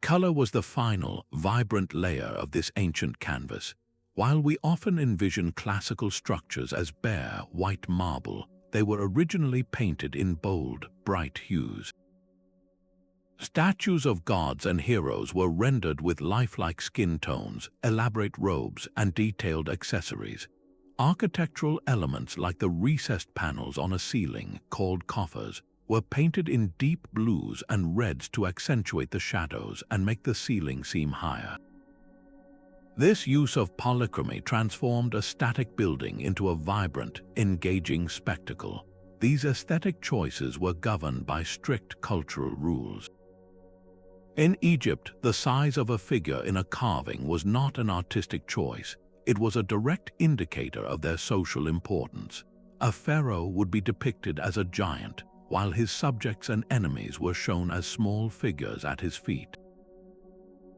Color was the final, vibrant layer of this ancient canvas. While we often envision classical structures as bare, white marble, they were originally painted in bold, bright hues. Statues of gods and heroes were rendered with lifelike skin tones, elaborate robes, and detailed accessories. Architectural elements like the recessed panels on a ceiling, called coffers, were painted in deep blues and reds to accentuate the shadows and make the ceiling seem higher. This use of polychromy transformed a static building into a vibrant, engaging spectacle. These aesthetic choices were governed by strict cultural rules. In Egypt, the size of a figure in a carving was not an artistic choice. It was a direct indicator of their social importance. A pharaoh would be depicted as a giant, while his subjects and enemies were shown as small figures at his feet.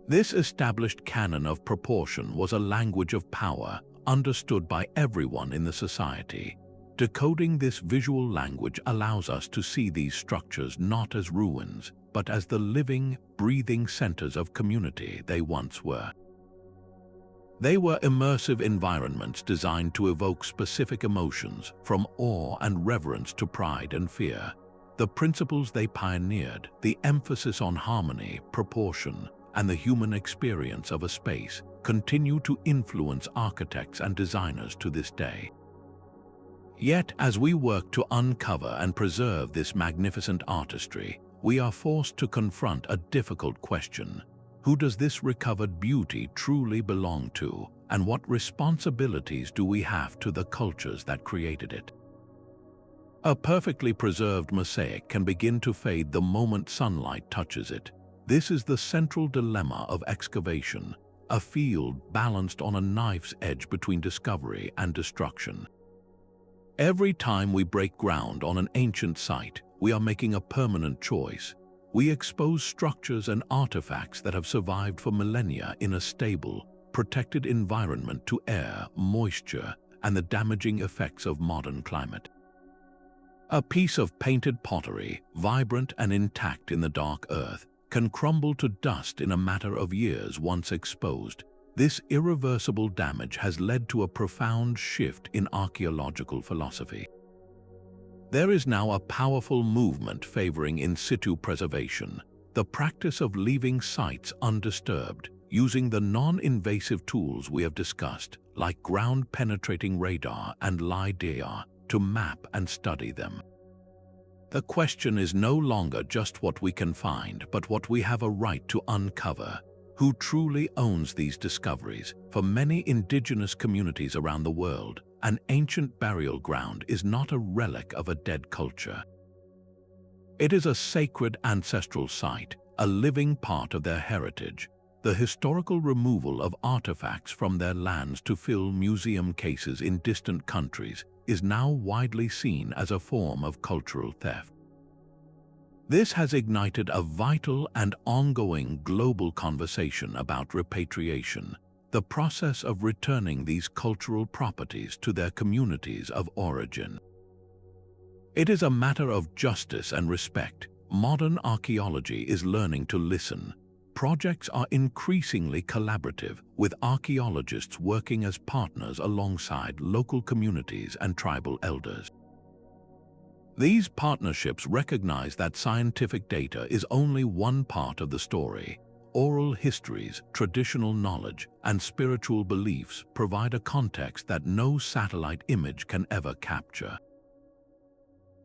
This established canon of proportion was a language of power, understood by everyone in the society. Decoding this visual language allows us to see these structures not as ruins, but as the living, breathing centers of community they once were. They were immersive environments designed to evoke specific emotions, from awe and reverence to pride and fear. The principles they pioneered, the emphasis on harmony, proportion, and the human experience of a space, continue to influence architects and designers to this day. Yet, as we work to uncover and preserve this magnificent artistry, we are forced to confront a difficult question. Who does this recovered beauty truly belong to, and what responsibilities do we have to the cultures that created it? A perfectly preserved mosaic can begin to fade the moment sunlight touches it. This is the central dilemma of excavation, a field balanced on a knife's edge between discovery and destruction. Every time we break ground on an ancient site, we are making a permanent choice. We expose structures and artifacts that have survived for millennia in a stable, protected environment to air, moisture, and the damaging effects of modern climate. A piece of painted pottery, vibrant and intact in the dark earth, can crumble to dust in a matter of years once exposed. This irreversible damage has led to a profound shift in archaeological philosophy. There is now a powerful movement favoring in situ preservation, the practice of leaving sites undisturbed, using the non-invasive tools we have discussed, like ground-penetrating radar and LiDAR, to map and study them. The question is no longer just what we can find, but what we have a right to uncover. Who truly owns these discoveries? For many indigenous communities around the world, an ancient burial ground is not a relic of a dead culture. It is a sacred ancestral site, a living part of their heritage. The historical removal of artifacts from their lands to fill museum cases in distant countries is now widely seen as a form of cultural theft. This has ignited a vital and ongoing global conversation about repatriation, the process of returning these cultural properties to their communities of origin. It is a matter of justice and respect. Modern archaeology is learning to listen. Projects are increasingly collaborative, with archaeologists working as partners alongside local communities and tribal elders. These partnerships recognize that scientific data is only one part of the story. oral histories, traditional knowledge, and spiritual beliefs provide a context that no satellite image can ever capture.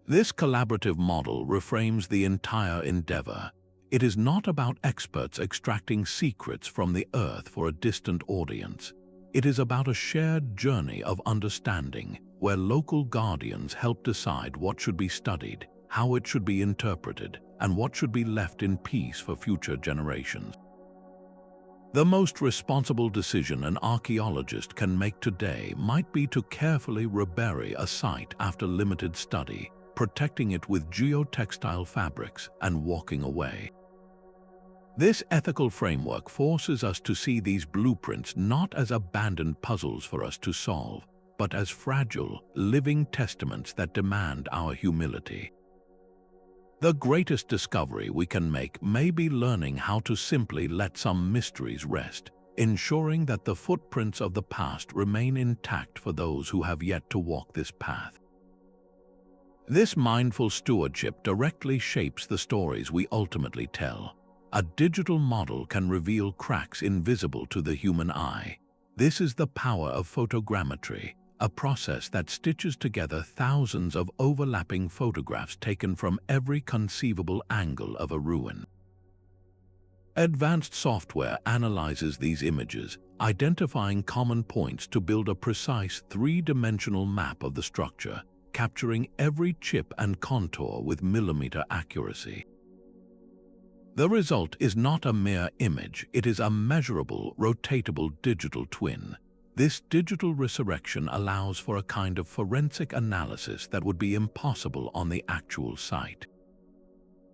This collaborative model reframes the entire endeavor. It is not about experts extracting secrets from the Earth for a distant audience. It is about a shared journey of understanding, where local guardians help decide what should be studied, how it should be interpreted, and what should be left in peace for future generations. The most responsible decision an archaeologist can make today might be to carefully rebury a site after limited study, protecting it with geotextile fabrics, and walking away. This ethical framework forces us to see these blueprints not as abandoned puzzles for us to solve, but as fragile, living testaments that demand our humility. The greatest discovery we can make may be learning how to simply let some mysteries rest, ensuring that the footprints of the past remain intact for those who have yet to walk this path. This mindful stewardship directly shapes the stories we ultimately tell. A digital model can reveal cracks invisible to the human eye. This is the power of photogrammetry, a process that stitches together thousands of overlapping photographs taken from every conceivable angle of a ruin. Advanced software analyzes these images, identifying common points to build a precise three-dimensional map of the structure, capturing every chip and contour with millimeter accuracy. The result is not a mere image, it is a measurable, rotatable digital twin. This digital resurrection allows for a kind of forensic analysis that would be impossible on the actual site.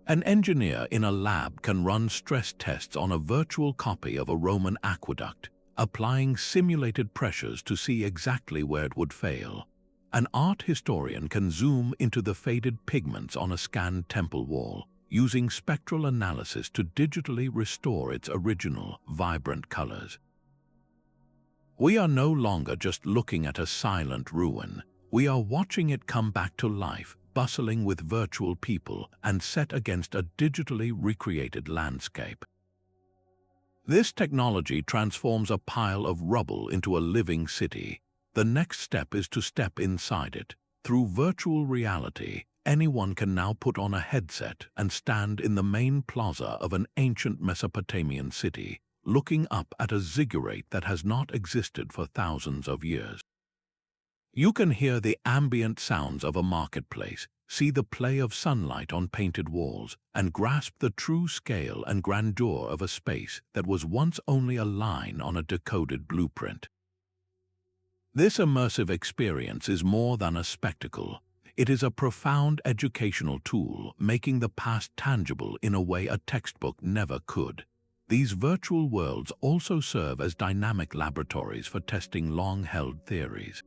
An engineer in a lab can run stress tests on a virtual copy of a Roman aqueduct, applying simulated pressures to see exactly where it would fail. An art historian can zoom into the faded pigments on a scanned temple wall, using spectral analysis to digitally restore its original, vibrant colors. We are no longer just looking at a silent ruin. We are watching it come back to life, bustling with virtual people and set against a digitally recreated landscape. This technology transforms a pile of rubble into a living city. The next step is to step inside it. Through virtual reality, anyone can now put on a headset and stand in the main plaza of an ancient Mesopotamian city, looking up at a ziggurat that has not existed for thousands of years. You can hear the ambient sounds of a marketplace, see the play of sunlight on painted walls, and grasp the true scale and grandeur of a space that was once only a line on a decoded blueprint. This immersive experience is more than a spectacle. It is a profound educational tool, making the past tangible in a way a textbook never could. These virtual worlds also serve as dynamic laboratories for testing long-held theories.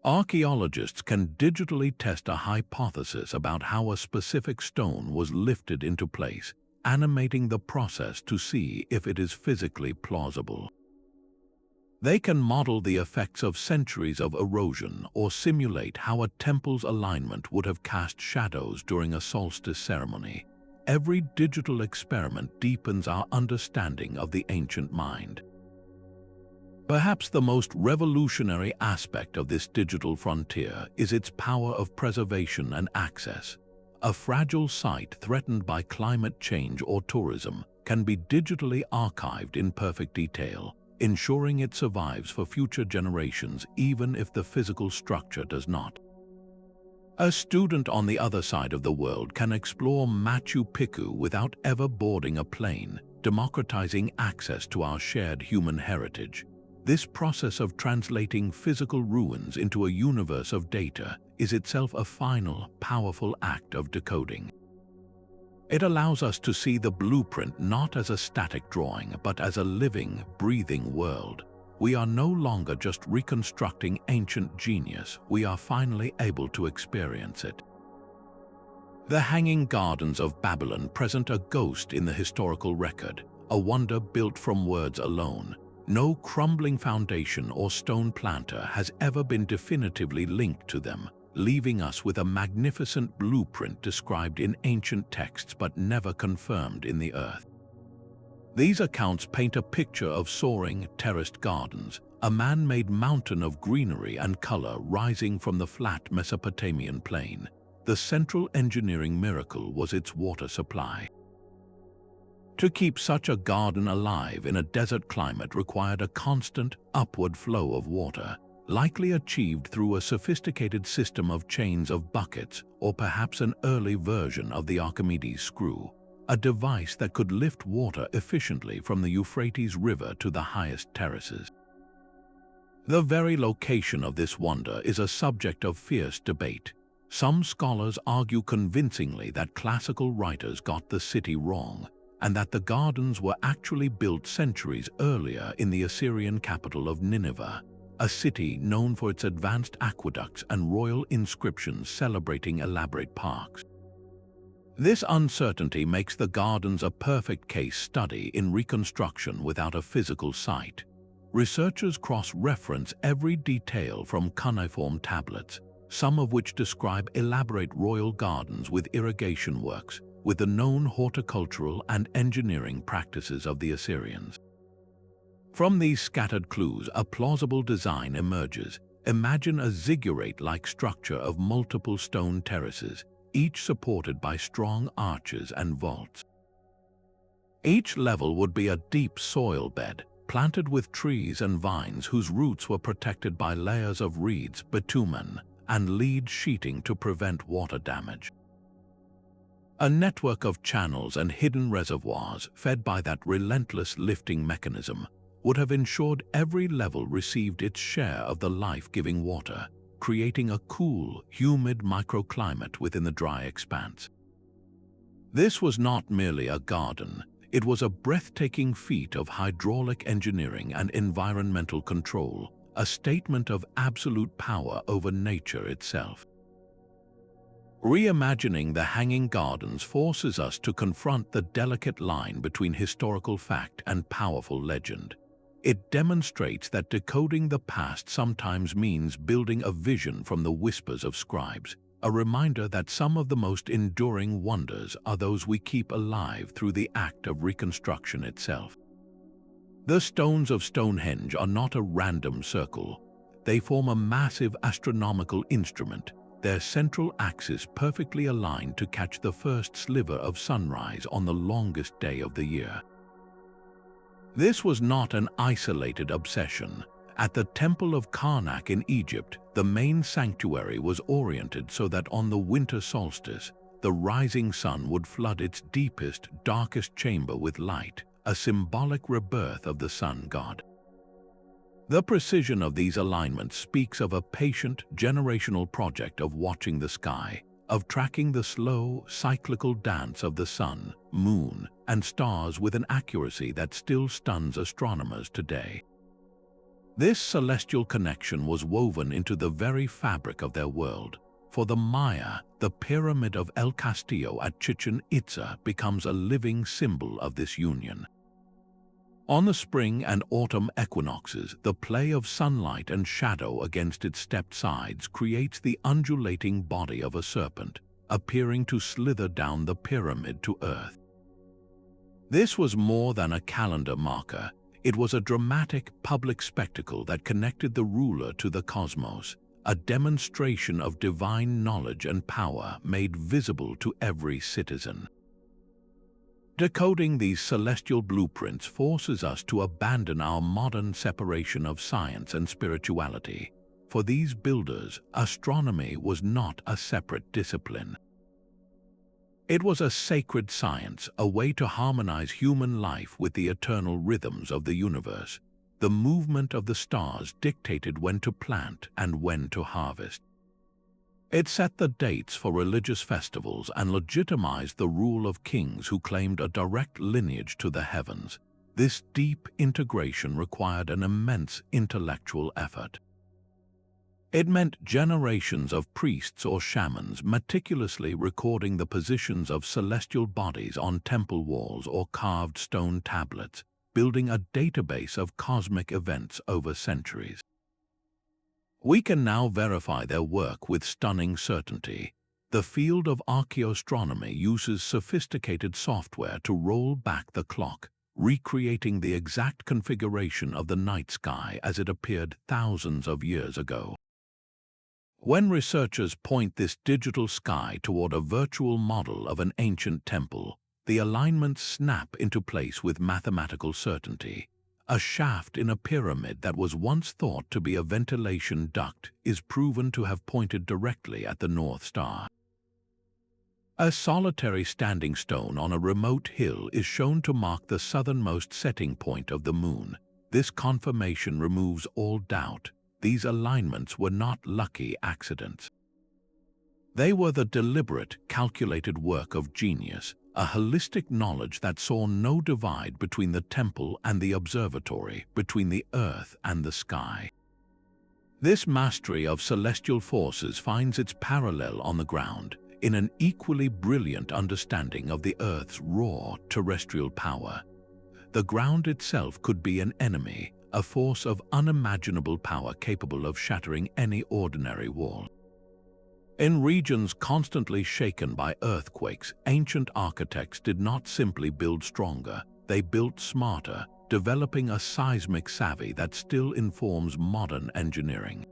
Archaeologists can digitally test a hypothesis about how a specific stone was lifted into place, animating the process to see if it is physically plausible. They can model the effects of centuries of erosion or simulate how a temple's alignment would have cast shadows during a solstice ceremony. Every digital experiment deepens our understanding of the ancient mind. Perhaps the most revolutionary aspect of this digital frontier is its power of preservation and access. A fragile site threatened by climate change or tourism can be digitally archived in perfect detail, ensuring it survives for future generations even if the physical structure does not. A student on the other side of the world can explore Machu Picchu without ever boarding a plane, democratizing access to our shared human heritage. This process of translating physical ruins into a universe of data is itself a final, powerful act of decoding. It allows us to see the blueprint not as a static drawing, but as a living, breathing world. We are no longer just reconstructing ancient genius, we are finally able to experience it. The Hanging Gardens of Babylon present a ghost in the historical record, a wonder built from words alone. No crumbling foundation or stone planter has ever been definitively linked to them, leaving us with a magnificent blueprint described in ancient texts but never confirmed in the earth. These accounts paint a picture of soaring, terraced gardens, a man-made mountain of greenery and color rising from the flat Mesopotamian plain. The central engineering miracle was its water supply. To keep such a garden alive in a desert climate required a constant, upward flow of water, likely achieved through a sophisticated system of chains of buckets or perhaps an early version of the Archimedes screw, a device that could lift water efficiently from the Euphrates River to the highest terraces. The very location of this wonder is a subject of fierce debate. Some scholars argue convincingly that classical writers got the city wrong, and that the gardens were actually built centuries earlier in the Assyrian capital of Nineveh, a city known for its advanced aqueducts and royal inscriptions celebrating elaborate parks. This uncertainty makes the gardens a perfect case study in reconstruction without a physical site. Researchers cross-reference every detail from cuneiform tablets, some of which describe elaborate royal gardens with irrigation works, with the known horticultural and engineering practices of the Assyrians. From these scattered clues, a plausible design emerges. Imagine a ziggurat-like structure of multiple stone terraces, each supported by strong arches and vaults. Each level would be a deep soil bed, planted with trees and vines whose roots were protected by layers of reeds, bitumen, and lead sheeting to prevent water damage. A network of channels and hidden reservoirs fed by that relentless lifting mechanism would have ensured every level received its share of the life-giving water, creating a cool, humid microclimate within the dry expanse. This was not merely a garden, it was a breathtaking feat of hydraulic engineering and environmental control, a statement of absolute power over nature itself. Reimagining the Hanging Gardens forces us to confront the delicate line between historical fact and powerful legend. It demonstrates that decoding the past sometimes means building a vision from the whispers of scribes, a reminder that some of the most enduring wonders are those we keep alive through the act of reconstruction itself. The stones of Stonehenge are not a random circle. They form a massive astronomical instrument, their central axis perfectly aligned to catch the first sliver of sunrise on the longest day of the year. This was not an isolated obsession. At the Temple of Karnak in Egypt, the main sanctuary was oriented so that on the winter solstice, the rising sun would flood its deepest, darkest chamber with light, a symbolic rebirth of the sun god. The precision of these alignments speaks of a patient, generational project of watching the sky, of tracking the slow, cyclical dance of the sun, moon, and stars with an accuracy that still stuns astronomers today. This celestial connection was woven into the very fabric of their world. For the Maya, the Pyramid of El Castillo at Chichen Itza becomes a living symbol of this union. On the spring and autumn equinoxes, the play of sunlight and shadow against its stepped sides creates the undulating body of a serpent, appearing to slither down the pyramid to earth. This was more than a calendar marker. It was a dramatic public spectacle that connected the ruler to the cosmos, a demonstration of divine knowledge and power made visible to every citizen. Decoding these celestial blueprints forces us to abandon our modern separation of science and spirituality. For these builders, astronomy was not a separate discipline. It was a sacred science, a way to harmonize human life with the eternal rhythms of the universe. The movement of the stars dictated when to plant and when to harvest. It set the dates for religious festivals and legitimized the rule of kings who claimed a direct lineage to the heavens. This deep integration required an immense intellectual effort. It meant generations of priests or shamans meticulously recording the positions of celestial bodies on temple walls or carved stone tablets, building a database of cosmic events over centuries. We can now verify their work with stunning certainty. The field of archaeoastronomy uses sophisticated software to roll back the clock, recreating the exact configuration of the night sky as it appeared thousands of years ago. When researchers point this digital sky toward a virtual model of an ancient temple, the alignments snap into place with mathematical certainty. A shaft in a pyramid that was once thought to be a ventilation duct is proven to have pointed directly at the North Star. A solitary standing stone on a remote hill is shown to mark the southernmost setting point of the moon. This confirmation removes all doubt. These alignments were not lucky accidents. They were the deliberate, calculated work of genius, a holistic knowledge that saw no divide between the temple and the observatory, between the earth and the sky. This mastery of celestial forces finds its parallel on the ground, in an equally brilliant understanding of the Earth's raw terrestrial power. The ground itself could be an enemy, a force of unimaginable power capable of shattering any ordinary wall. In regions constantly shaken by earthquakes, ancient architects did not simply build stronger, they built smarter, developing a seismic savvy that still informs modern engineering.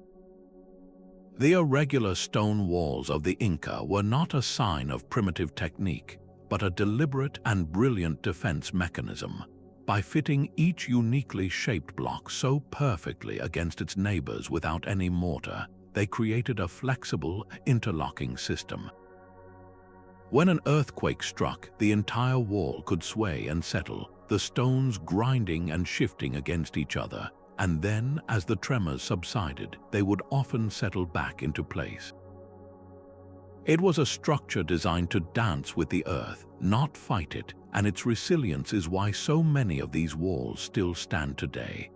The irregular stone walls of the Inca were not a sign of primitive technique, but a deliberate and brilliant defense mechanism. By fitting each uniquely shaped block so perfectly against its neighbors without any mortar, they created a flexible, interlocking system. When an earthquake struck, the entire wall could sway and settle, the stones grinding and shifting against each other, and then, as the tremors subsided, they would often settle back into place. It was a structure designed to dance with the earth, not fight it, and its resilience is why so many of these walls still stand today.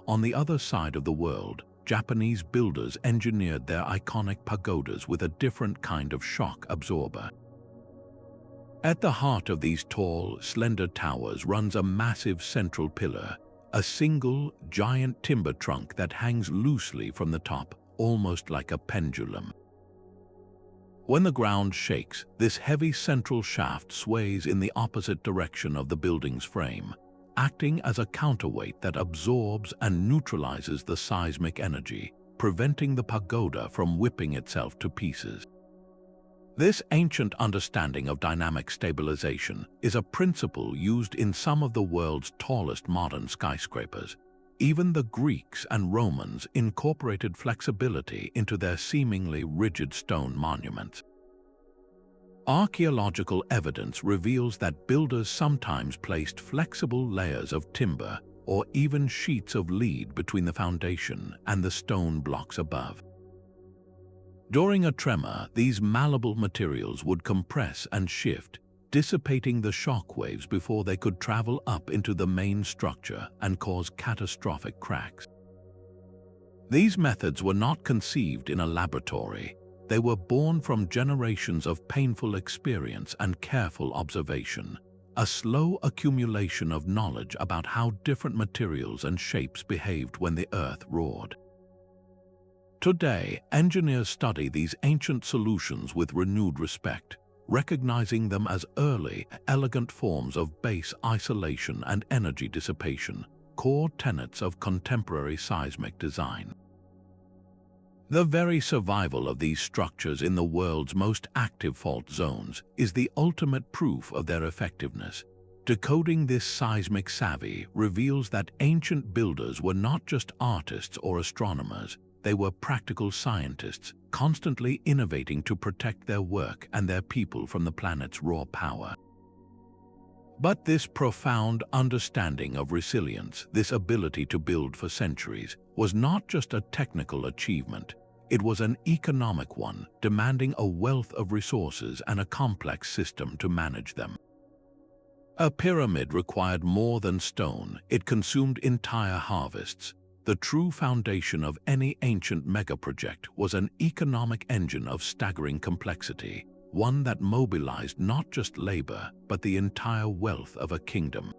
On the other side of the world, Japanese builders engineered their iconic pagodas with a different kind of shock absorber. At the heart of these tall, slender towers runs a massive central pillar, a single, giant timber trunk that hangs loosely from the top, almost like a pendulum. When the ground shakes, this heavy central shaft sways in the opposite direction of the building's frame, acting as a counterweight that absorbs and neutralizes the seismic energy, preventing the pagoda from whipping itself to pieces. This ancient understanding of dynamic stabilization is a principle used in some of the world's tallest modern skyscrapers. Even the Greeks and Romans incorporated flexibility into their seemingly rigid stone monuments. Archaeological evidence reveals that builders sometimes placed flexible layers of timber or even sheets of lead between the foundation and the stone blocks above. During a tremor, these malleable materials would compress and shift, dissipating the shock waves before they could travel up into the main structure and cause catastrophic cracks. These methods were not conceived in a laboratory. They were born from generations of painful experience and careful observation, a slow accumulation of knowledge about how different materials and shapes behaved when the earth roared. Today, engineers study these ancient solutions with renewed respect, recognizing them as early, elegant forms of base isolation and energy dissipation, core tenets of contemporary seismic design. The very survival of these structures in the world's most active fault zones is the ultimate proof of their effectiveness. Decoding this seismic savvy reveals that ancient builders were not just artists or astronomers, they were practical scientists, constantly innovating to protect their work and their people from the planet's raw power. But this profound understanding of resilience, this ability to build for centuries, was not just a technical achievement. It was an economic one, demanding a wealth of resources and a complex system to manage them. A pyramid required more than stone. It consumed entire harvests. The true foundation of any ancient megaproject was an economic engine of staggering complexity, one that mobilized not just labor, but the entire wealth of a kingdom.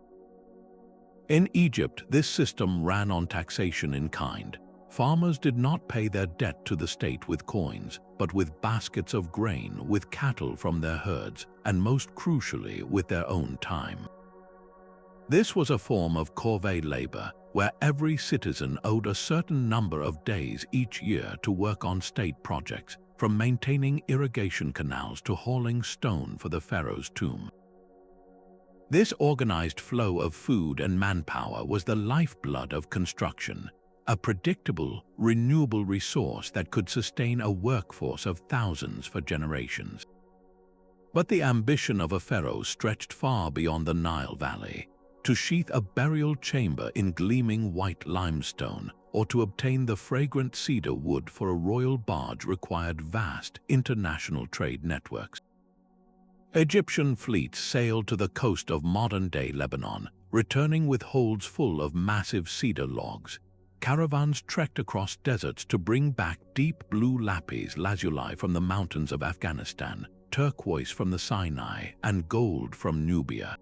In Egypt, this system ran on taxation in kind. Farmers did not pay their debt to the state with coins, but with baskets of grain, with cattle from their herds, and most crucially, with their own time. This was a form of corvée labor, where every citizen owed a certain number of days each year to work on state projects, from maintaining irrigation canals to hauling stone for the pharaoh's tomb. This organized flow of food and manpower was the lifeblood of construction, a predictable, renewable resource that could sustain a workforce of thousands for generations. But the ambition of a pharaoh stretched far beyond the Nile Valley. To sheath a burial chamber in gleaming white limestone or to obtain the fragrant cedar wood for a royal barge required vast international trade networks. Egyptian fleets sailed to the coast of modern-day Lebanon, returning with holds full of massive cedar logs. Caravans trekked across deserts to bring back deep blue lapis lazuli from the mountains of Afghanistan, turquoise from the Sinai, and gold from Nubia.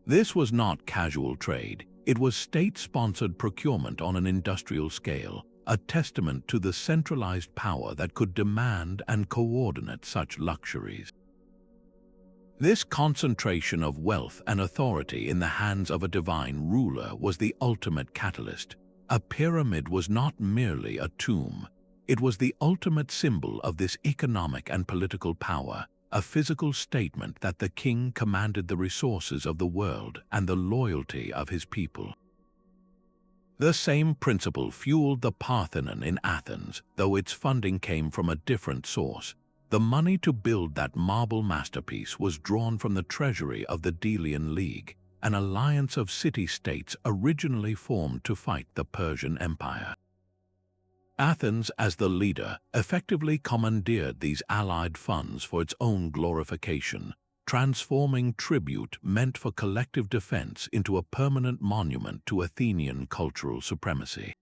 This was not casual trade, it was state-sponsored procurement on an industrial scale, a testament to the centralized power that could demand and coordinate such luxuries. This concentration of wealth and authority in the hands of a divine ruler was the ultimate catalyst. A pyramid was not merely a tomb, it was the ultimate symbol of this economic and political power, a physical statement that the king commanded the resources of the world and the loyalty of his people. The same principle fueled the Parthenon in Athens, though its funding came from a different source. The money to build that marble masterpiece was drawn from the treasury of the Delian League, an alliance of city-states originally formed to fight the Persian Empire. Athens, as the leader, effectively commandeered these allied funds for its own glorification, transforming tribute meant for collective defense into a permanent monument to Athenian cultural supremacy.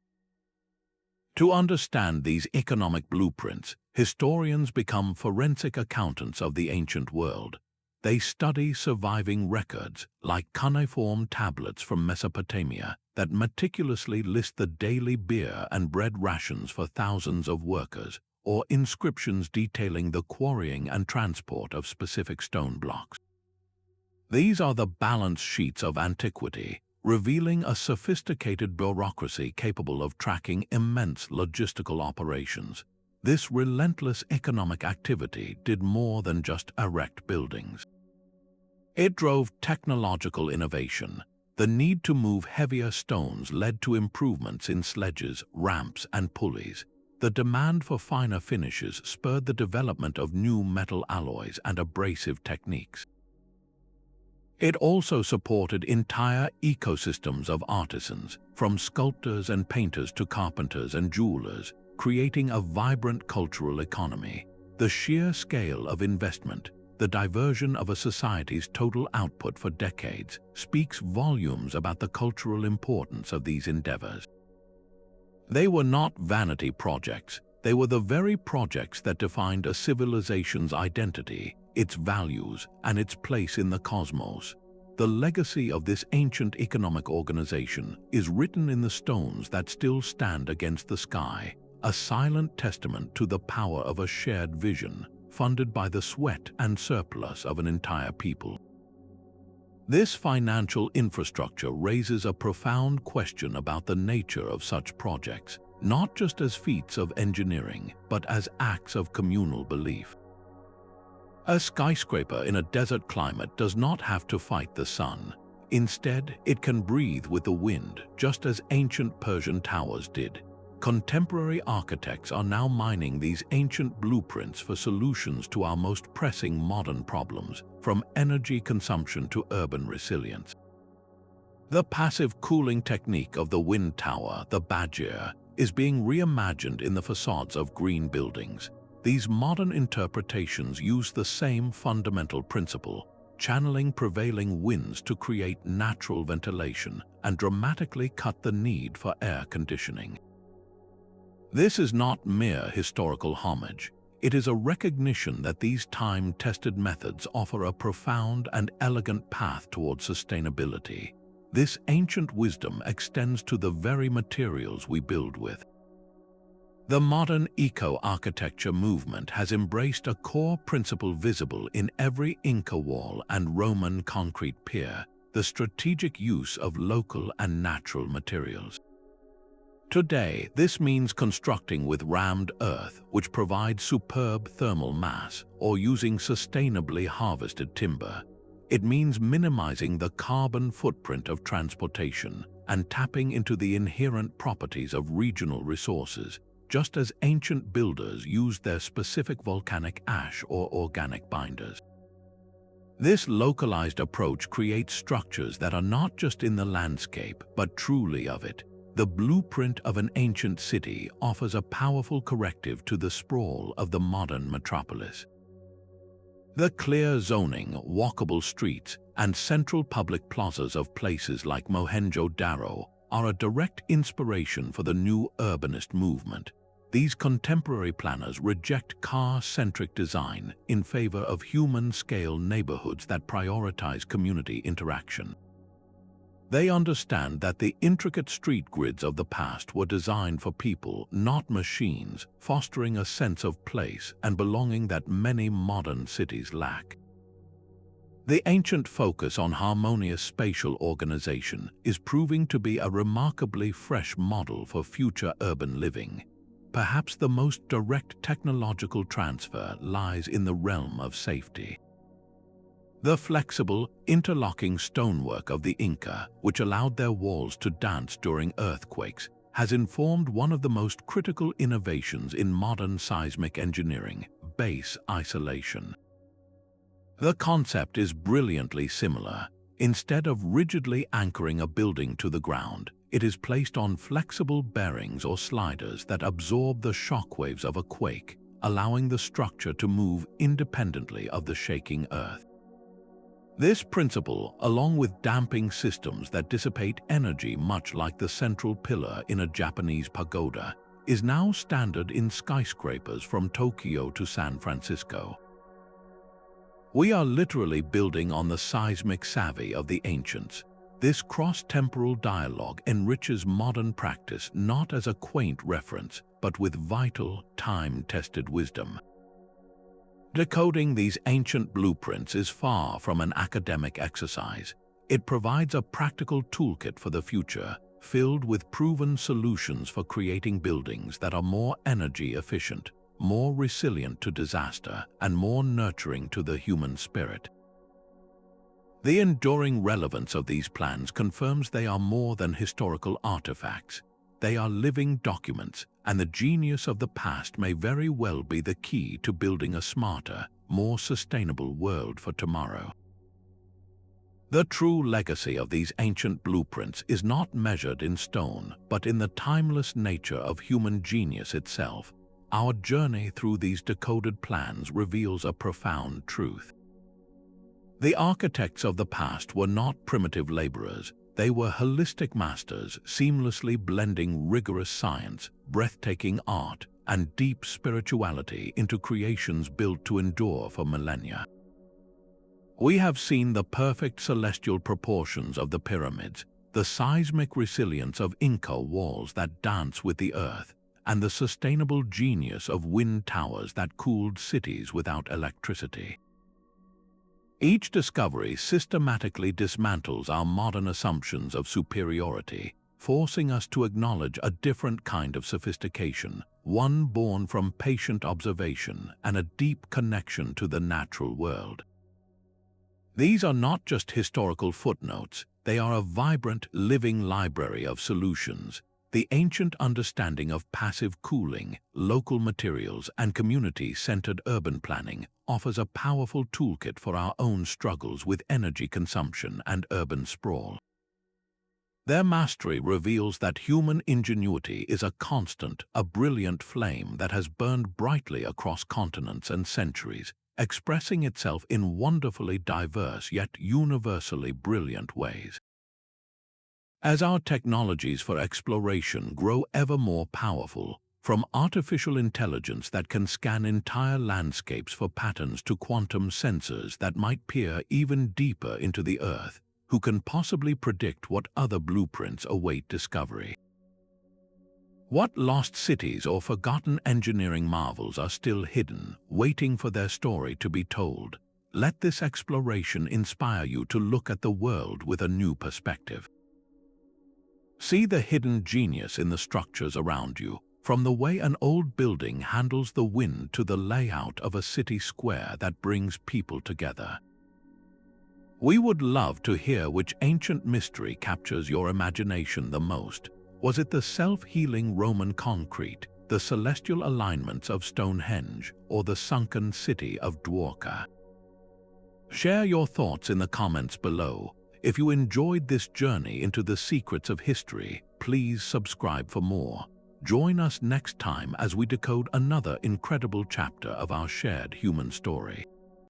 To understand these economic blueprints, historians become forensic accountants of the ancient world. They study surviving records, like cuneiform tablets from Mesopotamia, that meticulously list the daily beer and bread rations for thousands of workers, or inscriptions detailing the quarrying and transport of specific stone blocks. These are the balance sheets of antiquity, revealing a sophisticated bureaucracy capable of tracking immense logistical operations. This relentless economic activity did more than just erect buildings. It drove technological innovation. The need to move heavier stones led to improvements in sledges, ramps, and pulleys. The demand for finer finishes spurred the development of new metal alloys and abrasive techniques. It also supported entire ecosystems of artisans, from sculptors and painters to carpenters and jewelers, creating a vibrant cultural economy. The sheer scale of investment, the diversion of a society's total output for decades, speaks volumes about the cultural importance of these endeavors. They were not vanity projects, they were the very projects that defined a civilization's identity, its values, and its place in the cosmos. The legacy of this ancient economic organization is written in the stones that still stand against the sky, a silent testament to the power of a shared vision, funded by the sweat and surplus of an entire people. This financial infrastructure raises a profound question about the nature of such projects, not just as feats of engineering, but as acts of communal belief. A skyscraper in a desert climate does not have to fight the sun. Instead, it can breathe with the wind, just as ancient Persian towers did. Contemporary architects are now mining these ancient blueprints for solutions to our most pressing modern problems, from energy consumption to urban resilience. The passive cooling technique of the wind tower, the Badger, is being reimagined in the facades of green buildings. These modern interpretations use the same fundamental principle, channeling prevailing winds to create natural ventilation and dramatically cut the need for air conditioning. This is not mere historical homage. It is a recognition that these time-tested methods offer a profound and elegant path toward sustainability. This ancient wisdom extends to the very materials we build with. The modern eco-architecture movement has embraced a core principle visible in every Inca wall and Roman concrete pier: the strategic use of local and natural materials. Today, this means constructing with rammed earth, which provides superb thermal mass, or using sustainably harvested timber. It means minimizing the carbon footprint of transportation and tapping into the inherent properties of regional resources, just as ancient builders used their specific volcanic ash or organic binders. This localized approach creates structures that are not just in the landscape, but truly of it. The blueprint of an ancient city offers a powerful corrective to the sprawl of the modern metropolis. The clear zoning, walkable streets, and central public plazas of places like Mohenjo-Daro are a direct inspiration for the new urbanist movement. These contemporary planners reject car-centric design in favor of human-scale neighborhoods that prioritize community interaction. They understand that the intricate street grids of the past were designed for people, not machines, fostering a sense of place and belonging that many modern cities lack. The ancient focus on harmonious spatial organization is proving to be a remarkably fresh model for future urban living. Perhaps the most direct technological transfer lies in the realm of safety. The flexible, interlocking stonework of the Inca, which allowed their walls to dance during earthquakes, has informed one of the most critical innovations in modern seismic engineering: base isolation. The concept is brilliantly similar. Instead of rigidly anchoring a building to the ground, it is placed on flexible bearings or sliders that absorb the shockwaves of a quake, allowing the structure to move independently of the shaking earth. This principle, along with damping systems that dissipate energy much like the central pillar in a Japanese pagoda, is now standard in skyscrapers from Tokyo to San Francisco. We are literally building on the seismic savvy of the ancients. This cross-temporal dialogue enriches modern practice not as a quaint reference, but with vital, time-tested wisdom. Decoding these ancient blueprints is far from an academic exercise. It provides a practical toolkit for the future, filled with proven solutions for creating buildings that are more energy efficient, more resilient to disaster, and more nurturing to the human spirit. The enduring relevance of these plans confirms they are more than historical artifacts. They are living documents, and the genius of the past may very well be the key to building a smarter, more sustainable world for tomorrow. The true legacy of these ancient blueprints is not measured in stone, but in the timeless nature of human genius itself. Our journey through these decoded plans reveals a profound truth. The architects of the past were not primitive laborers. They were holistic masters, seamlessly blending rigorous science, breathtaking art, and deep spirituality into creations built to endure for millennia. We have seen the perfect celestial proportions of the pyramids, the seismic resilience of Inca walls that dance with the earth, and the sustainable genius of wind towers that cooled cities without electricity. Each discovery systematically dismantles our modern assumptions of superiority, forcing us to acknowledge a different kind of sophistication, one born from patient observation and a deep connection to the natural world. These are not just historical footnotes, they are a vibrant, living library of solutions. The ancient understanding of passive cooling, local materials, and community-centered urban planning offers a powerful toolkit for our own struggles with energy consumption and urban sprawl. Their mastery reveals that human ingenuity is a constant, a brilliant flame that has burned brightly across continents and centuries, expressing itself in wonderfully diverse yet universally brilliant ways. As our technologies for exploration grow ever more powerful, from artificial intelligence that can scan entire landscapes for patterns to quantum sensors that might peer even deeper into the Earth, who can possibly predict what other blueprints await discovery? What lost cities or forgotten engineering marvels are still hidden, waiting for their story to be told? Let this exploration inspire you to look at the world with a new perspective. See the hidden genius in the structures around you, from the way an old building handles the wind to the layout of a city square that brings people together. We would love to hear which ancient mystery captures your imagination the most. Was it the self-healing Roman concrete, the celestial alignments of Stonehenge, or the sunken city of Dwarka? Share your thoughts in the comments below. If you enjoyed this journey into the secrets of history, please subscribe for more. Join us next time as we decode another incredible chapter of our shared human story.